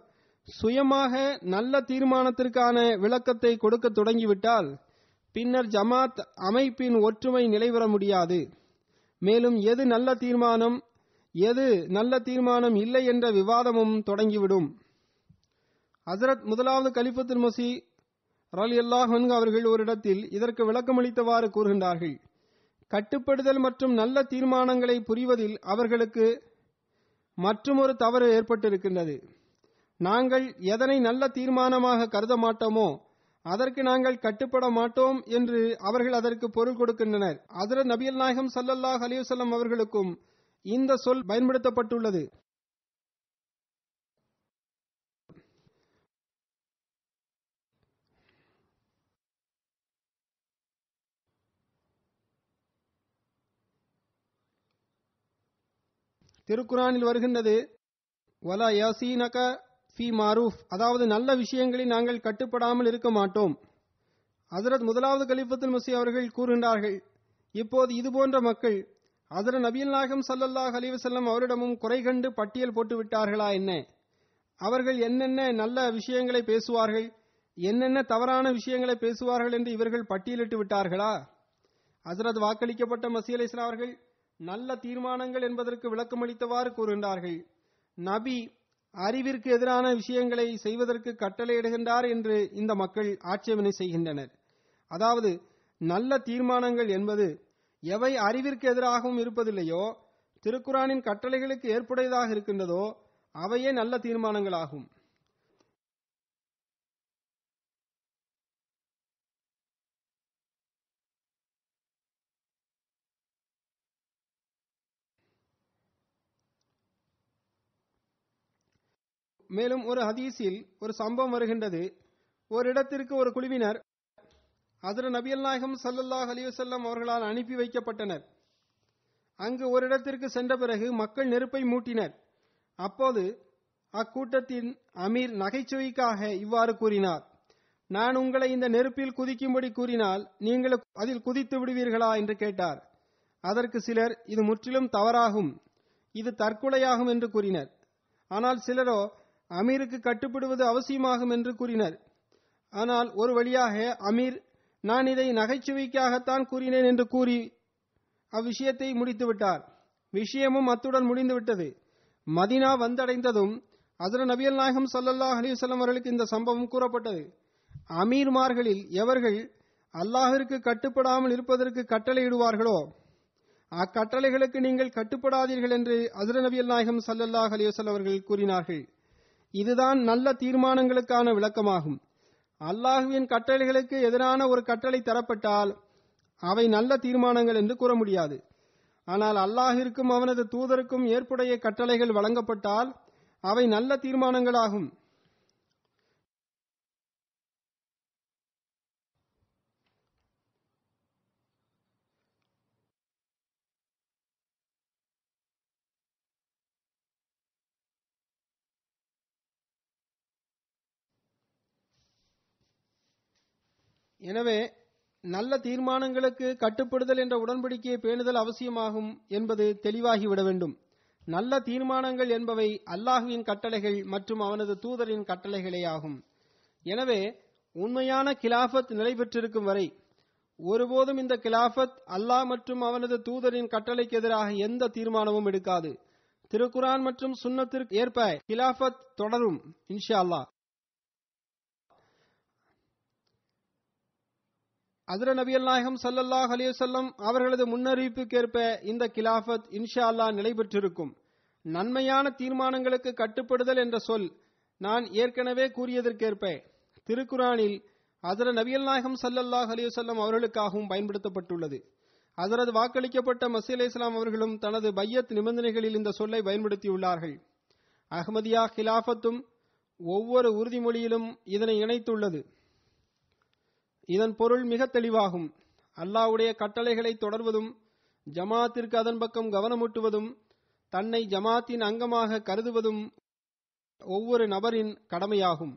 சுயமாக நல்ல தீர்மானத்திற்கான விளக்கத்தை கொடுக்க தொடங்கிவிட்டால் பின்னர் ஜமாத் அமைப்பின் ஒற்றுமை நிலைபெற முடியாது. மேலும் எது நல்ல தீர்மானம், எது நல்ல தீர்மானம் இல்லை என்ற விவாதமும் தொடங்கிவிடும். ஹஜ்ரத் முதலாவது கலிஃபத்துல் மஸீஹ் ரலியல்லாஹு அன்ஹு அவர்கள் ஒரு இடத்தில் இதற்கு விளக்கமளித்தவாறு கூறுகின்றார்கள். கட்டுப்படுதல் மற்றும் நல்ல தீர்மானங்களை புரிவதில் அவர்களுக்கு மற்றுமொரு தவறு ஏற்பட்டிருக்கின்றது. நாங்கள் எதனை நல்ல தீர்மானமாக கருத மாட்டோமோ அதற்கு நாங்கள் கட்டுப்பட மாட்டோம் என்று அவர்கள் அதற்கு பொருள் கொடுக்கின்றனர். ஹஜ்ரத் நபிகள் நாயகம் ஸல்லல்லாஹு அலைஹி வஸல்லம் அவர்களுக்கும் இந்த சொல் பயன்படுத்தப்பட்டுள்ளது. திருக்குரானில் வருகின்றது, வலா யாசீனக ஃபி மாரூஃப், அதாவது நல்ல விஷயங்களில் நாங்கள் கட்டுப்படாமல் இருக்க மாட்டோம். ஹஜ்ரத் முதலாவது கலிஃபத்துல் மஸீஹ் அவர்கள் கூறுகின்றார்கள், இப்போது இதுபோன்ற மக்கள் ஹஜ்ரத் நபிகள் நாயகம் ஸல்லல்லாஹு அலைஹி வஸல்லம் அவரிடமும் குறை கண்டு பட்டியல் போட்டு விட்டார்களா என்ன? அவர்கள் என்னென்ன நல்ல விஷயங்களை பேசுவார்கள், என்னென்ன தவறான விஷயங்களை பேசுவார்கள் என்று இவர்கள் பட்டியலிட்டு விட்டார்களா? ஹஜ்ரத் வாக்களிக்கப்பட்ட மஸீஹ் அலைஹிஸ்ஸலாம் அவர்கள் நல்ல தீர்மானங்கள் என்பதற்கு விளக்கமளித்தவாறு கூறுகின்றார்கள், நபி அறிவிற்கு எதிரான விஷயங்களை செய்வதற்கு கட்டளையிடுகின்றார் என்று இந்த மக்கள் ஆட்சேபனை செய்கின்றனர். அதாவது, நல்ல தீர்மானங்கள் என்பது எவை அறிவிற்கு எதிராகவும் இருப்பதில்லையோ, திருக்குரானின் கட்டளைகளுக்கு ஏற்புடையதாக இருக்கின்றதோ அவையே நல்ல தீர்மானங்களாகும். மேலும் ஒரு ஹதீஸில் ஒரு சம்பவம் வருகின்றது. ஒரு இடத்திற்கு ஒரு குழுவினர் ஹஜ்ரத் நபிகள் நாயகம் ஸல்லல்லாஹு அலைஹி வஸல்லம் அவர்களால் அனுப்பி வைக்கப்பட்டனர். அங்கு ஒரு இடத்திற்கு சென்ற பிறகு மக்கள் நெருப்பை மூட்டினர். அப்போது அக்கூட்டத்தின் அமீர் நகைச்சுவைக்காக இவ்வாறு கூறினார், நான் உங்களை இந்த நெருப்பில் குதிக்கும்படி கூறினால் நீங்கள் அதில் குதித்து விடுவீர்களா என்று கேட்டார். அதற்கு சிலர் இது முற்றிலும் தவறாகும், இது தற்கொலையாகும் என்று கூறினர். ஆனால் சிலரோ அமீருக்கு கட்டுப்படுவது அவசியமாகும் என்று கூறினர். ஆனால் ஒரு வழியாக அமீர், நான் இதை நகைச்சுவைக்காகத்தான் கூறினேன் என்று கூறி அவ்விஷயத்தை முடித்துவிட்டார். விஷயமும் அத்துடன் முடிந்துவிட்டது. மதீனா வந்தடைந்ததும் ஹஜ்ரத் நபிகள் நாயகம் ஸல்லல்லாஹு அலைஹி வஸல்லம் அவர்களுக்கு இந்த சம்பவம் கூறப்பட்டது. அமீர்மார்களில் எவர்கள் அல்லாஹ்விற்கு கட்டுப்படாமல் இருப்பதற்கு கட்டளையிடுவார்களோ அக்கட்டளைகளுக்கு நீங்கள் கட்டுப்படாதீர்கள் என்று ஹஜ்ரத் நபிகள் நாயகம் ஸல்லல்லாஹு அலைஹி வஸல்லம் அவர்கள் கூறினார்கள். இதுதான் நல்ல தீர்மானங்களுக்கான விளக்கமாகும். அல்லாஹ்வின் கட்டளைகளுக்கு எதிரான ஒரு கட்டளை தரப்பட்டால் அவை நல்ல தீர்மானங்கள் என்று கூற முடியாது. ஆனால் அல்லாஹ்விற்கும் அவனது தூதருக்கும் ஏற்புடைய கட்டளைகள் வழங்கப்பட்டால் அவை நல்ல தீர்மானங்களாகும். எனவே நல்ல தீர்மானங்களுக்கு கட்டுப்படுதல் என்ற உடன்படிக்கையை பேணுதல் அவசியமாகும் என்பது தெளிவாகிவிட வேண்டும். நல்ல தீர்மானங்கள் என்பவை அல்லாஹுவின் கட்டளைகள் மற்றும் அவனது தூதரின் கட்டளைகளேயாகும். எனவே உண்மையான கிலாஃபத் நிலை பெற்றிருக்கும் வரை ஒருபோதும் இந்த கிலாஃபத் அல்லாஹ் மற்றும் அவனது தூதரின் கட்டளைக்கு எதிராக எந்த தீர்மானமும் எடுக்காது. திருக்குரான் மற்றும் சுன்னத்திற்கு ஏற்ப கிலாஃபத் தொடரும் இன்ஷா அல்லாஹ். ஹஜ்ரத் நபிகள் நாயகம் ஸல்லல்லாஹு அலைஹி வஸல்லம் அவர்களது முன்னறிவிப்புக்கேற்ப இந்த கிலாஃபத் இன்ஷா அல்லாஹ் நிலை பெற்றிருக்கும். நன்மையான தீர்மானங்களுக்கு கட்டுப்படுதல் என்ற சொல் நான் ஏற்கனவே கூறியதற்கேற்ப திருக்குரானில் ஹஜ்ரத் நபிகள் நாயகம் ஸல்லல்லாஹு அலைஹி வஸல்லம் அவர்களுக்காகவும் பயன்படுத்தப்பட்டுள்ளது. ஹஜ்ரத் வாக்களிக்கப்பட்ட மஸீஹ் அலைஹிஸ்ஸலாம் அவர்களும் தனது பையத் நிபந்தனைகளில் இந்த சொல்லை பயன்படுத்தியுள்ளார்கள். அஹ்மதியா கிலாஃபத்தும் ஒவ்வொரு உறுதிமொழியிலும் இதனை இணைத்துள்ளது. இதன் பொருள் மிக தெளிவாகும். அல்லாஹ்வுடைய கட்டளைகளை தொடர்வதும் ஜமாத்திற்கு அதன் பக்கம் கவனமூட்டுவதும் தன்னை ஜமாத்தின் அங்கமாக கருதுவதும் ஒவ்வொரு நபரின் கடமையாகும்.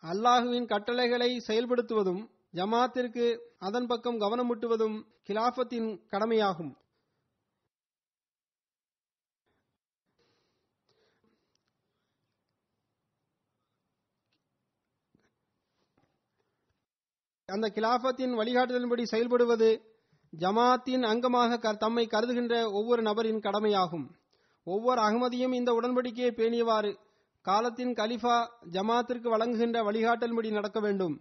அல்லாஹுவின் கட்டளைகளை செயல்படுத்துவதும் ஜமாத்திற்கு அதன் பக்கம் கவனமூட்டுவதும் கிலாஃபத்தின் கடமையாகும். அந்த கிலாஃபத்தின் வழிகாட்டுதலின்படி செயல்படுவது ஜமாத்தின் அங்கமாக தம்மை கருதுகின்ற ஒவ்வொரு நபரின் கடமையாகும். ஒவ்வொரு அகமதியும் இந்த உடன்படிக்கையை பேணியவாறு காலத்தின் கலிஃபா ஜமாத்திற்கு வழங்குகின்ற வழிகாட்டல்படி நடக்க வேண்டும்.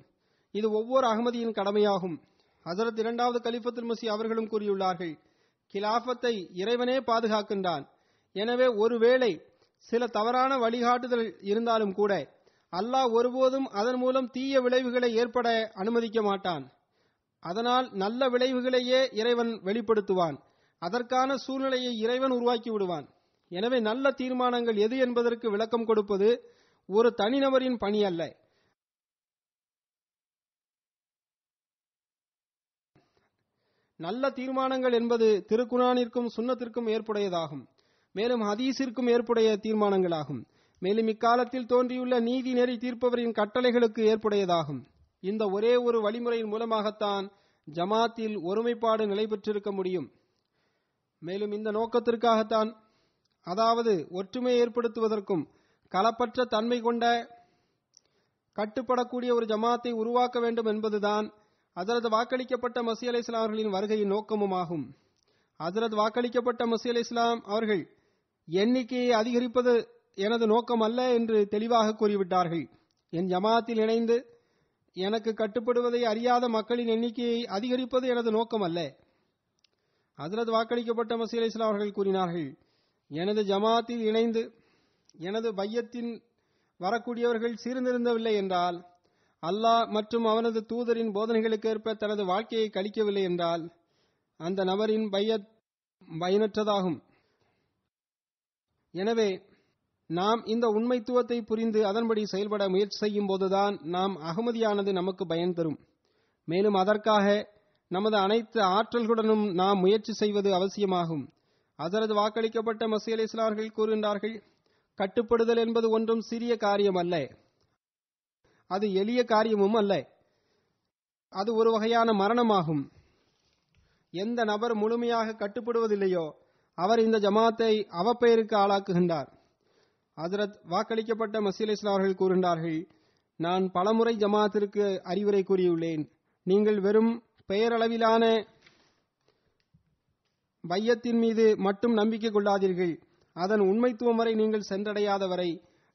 இது ஒவ்வொரு அகமதியின் கடமையாகும். ஹஜ்ரத் இரண்டாவது கலிஃபத்துல் மஸீஹ் அவர்களும் கூறியுள்ளார்கள், கிலாஃபத்தை இறைவனே பாதுகாக்கின்றான். எனவே ஒருவேளை சில தவறான வழிகாட்டுதல் இருந்தாலும் கூட அல்லாஹ் ஒருபோதும் அதன் மூலம் தீய விளைவுகளை ஏற்பட அனுமதிக்க மாட்டான். அதனால் நல்ல விளைவுகளையே இறைவன் வெளிப்படுத்துவான். அதற்கான சூழ்நிலையை இறைவன் உருவாக்கி விடுவான். எனவே நல்ல தீர்மானங்கள் எது என்பதற்கு விளக்கம் கொடுப்பது ஒரு தனிநபரின் பணி அல்ல. நல்ல தீர்மானங்கள் என்பது திருக்குரானிற்கும் சுன்னத்திற்கும் ஏற்புடையதாகும். மேலும் ஹதீஸிற்கும் ஏற்புடைய தீர்மானங்களாகும். மேலும் இக்காலத்தில் தோன்றியுள்ள நீதி நெறி தீர்ப்பவரின் கட்டளைகளுக்கு ஏற்புடையதாகும். இந்த ஒரே ஒரு வழிமுறையின் மூலமாகத்தான் ஜமாத்தில் ஒருமைப்பாடு நிலை பெற்றிருக்க முடியும். மேலும் இந்த நோக்கத்திற்காகத்தான், அதாவது ஒற்றுமையை ஏற்படுத்துவதற்கும் களப்பற்ற தன்மை கொண்ட கட்டுப்படக்கூடிய ஒரு ஜமாத்தை உருவாக்க வேண்டும் என்பதுதான் ஹஜ்ரத் வாக்களிக்கப்பட்ட மஸீஹ் அலைஹிஸ்ஸலாம் அவர்களின் வருகையின் நோக்கமுமாகும். ஹஜ்ரத் வாக்களிக்கப்பட்ட மஸீஹ் அலைஹிஸ்ஸலாம் அவர்கள் எண்ணிக்கையை அதிகரிப்பது எனது நோக்கம் அல்ல என்று தெளிவாக கூறிவிட்டார்கள். என் ஜமாத்தில் இணைந்து எனக்கு கட்டுப்படுவதை அறியாத மக்களின் எண்ணிக்கையை அதிகரிப்பது எனது நோக்கம் அல்ல. ஹஜ்ரத் வாக்களிக்கப்பட்ட மஸீஹ் அலைஹிஸ்ஸலாம் அவர்கள் கூறினார்கள், எனது ஜமாத்தில் இணைந்து எனது பையத்தின் வரக்கூடியவர்கள் சீர்திருந்தவில்லை என்றால், அல்லாஹ் மற்றும் அவனது தூதரின் போதனைகளுக்கேற்ப தனது வாழ்க்கையை கழிக்கவில்லை என்றால் அந்த நபரின் பையத் பயனற்றதாகும். எனவே நாம் இந்த உண்மைத்துவத்தை புரிந்து அதன்படி செயல்பட முயற்சி செய்யும் போதுதான் நாம் அகமதியானது நமக்கு பயன் தரும். மேலும் அதற்காக நமது அனைத்து ஆற்றல்களுடனும் நாம் முயற்சி செய்வது அவசியமாகும். ஹஜ்ரத் வாக்களிக்கப்பட்ட மஸீஹ் அலைஹிஸ்ஸலாம் அவர்கள் கூறுகின்றார்கள், கட்டுப்படுதல் என்பது ஒன்றும் சிறிய காரியம் அல்ல, அது எளிய காரியமும் அல்ல, அது ஒரு வகையான மரணமாகும். எந்த நபர் முழுமையாக கட்டுப்படுவதில்லையோ அவர் இந்த ஜமாத்தை அவப்பெயருக்கு ஆளாக்குகின்றார். ஹஜ்ரத் வாக்களிக்கப்பட்ட மஸீஹ் அலைஹிஸ்ஸலாம் அவர்கள் கூறுகின்றார்கள், நான் பலமுறை ஜமாத்திற்கு அறிவுரை கூறியுள்ளேன். நீங்கள் வெறும் பெயரளவிலான பையத்தின் மீது மட்டும் நம்பிக்கை கொள்ளாதீர்கள். அதன் உண்மைத்துவம் வரை நீங்கள் சென்றடையாத வரை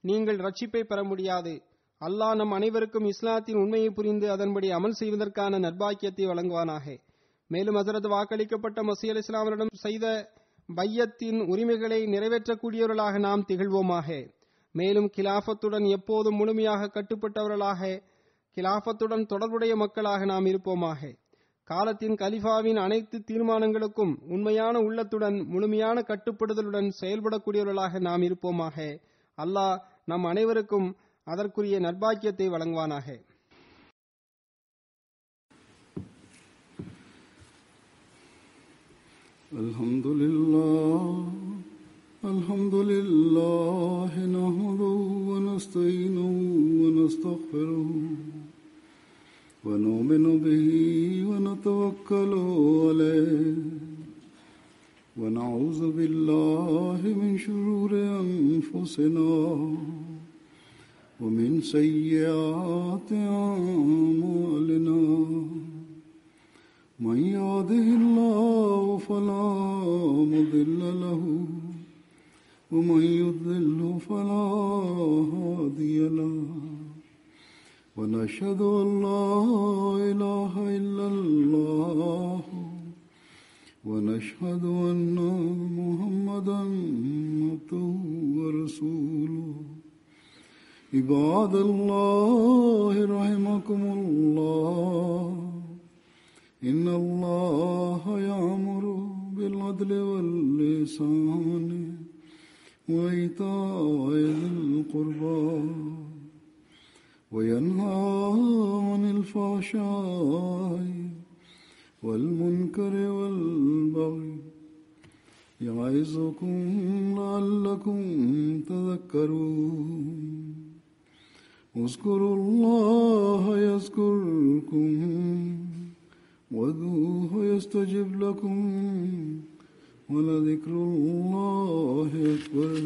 நீங்கள் ரட்சிப்பை பெற முடியாது. அல்லாஹ் நம் அனைவருக்கும் இஸ்லாத்தின் உண்மையை புரிந்து அதன்படி அமல் செய்வதற்கான நற்பாக்கியத்தை வழங்குவானாக. மேலும் ஹஜ்ரத் வாக்களிக்கப்பட்ட மஸீஹ் அலைஹிஸ்ஸலாம் அவரிடம் செய்த பையத்தின் உரிமைகளை நிறைவேற்றக்கூடியவர்களாக நாம் திகழ்வோமாக. மேலும் கிலாஃபத்துடன் எப்போதும் முழுமையாக கட்டுப்பட்டவர்களாக, கிலாஃபத்துடன் தொடர்புடைய மக்களாக நாம் இருப்போமாக. காலத்தின் கலிஃபாவின் அனைத்து தீர்மானங்களுக்கும் உண்மையான உள்ளத்துடன் முழுமையான கட்டுப்படுதலுடன் செயல்படக்கூடியவர்களாக நாம் இருப்போமாக. அல்லாஹ் நம் அனைவருக்கும் அதற்குரிய நற்பாக்கியத்தை வழங்குவானாக. الحمد لله الحمد لله نحمده ونستعينه ونستغفره ونؤمن به ونتوكل عليه ونعوذ بالله من شرور أنفسنا ومن سيئات أعمالنا من يهده الله فلا مضل له ومن يضلل فلا هادي له ونشهد أن لا إله إلا الله ونشهد أن محمدا عبده ورسوله عباد الله رحمكم الله إن الله يأمر بالعدل والإحسان وإيتاء ذي القربى وينهى عن الفحشاء والمنكر والبغي يعظكم لعلكم تذكرون اذكروا الله يذكركم وادعوه يستجب لكم ولذكر الله أكبر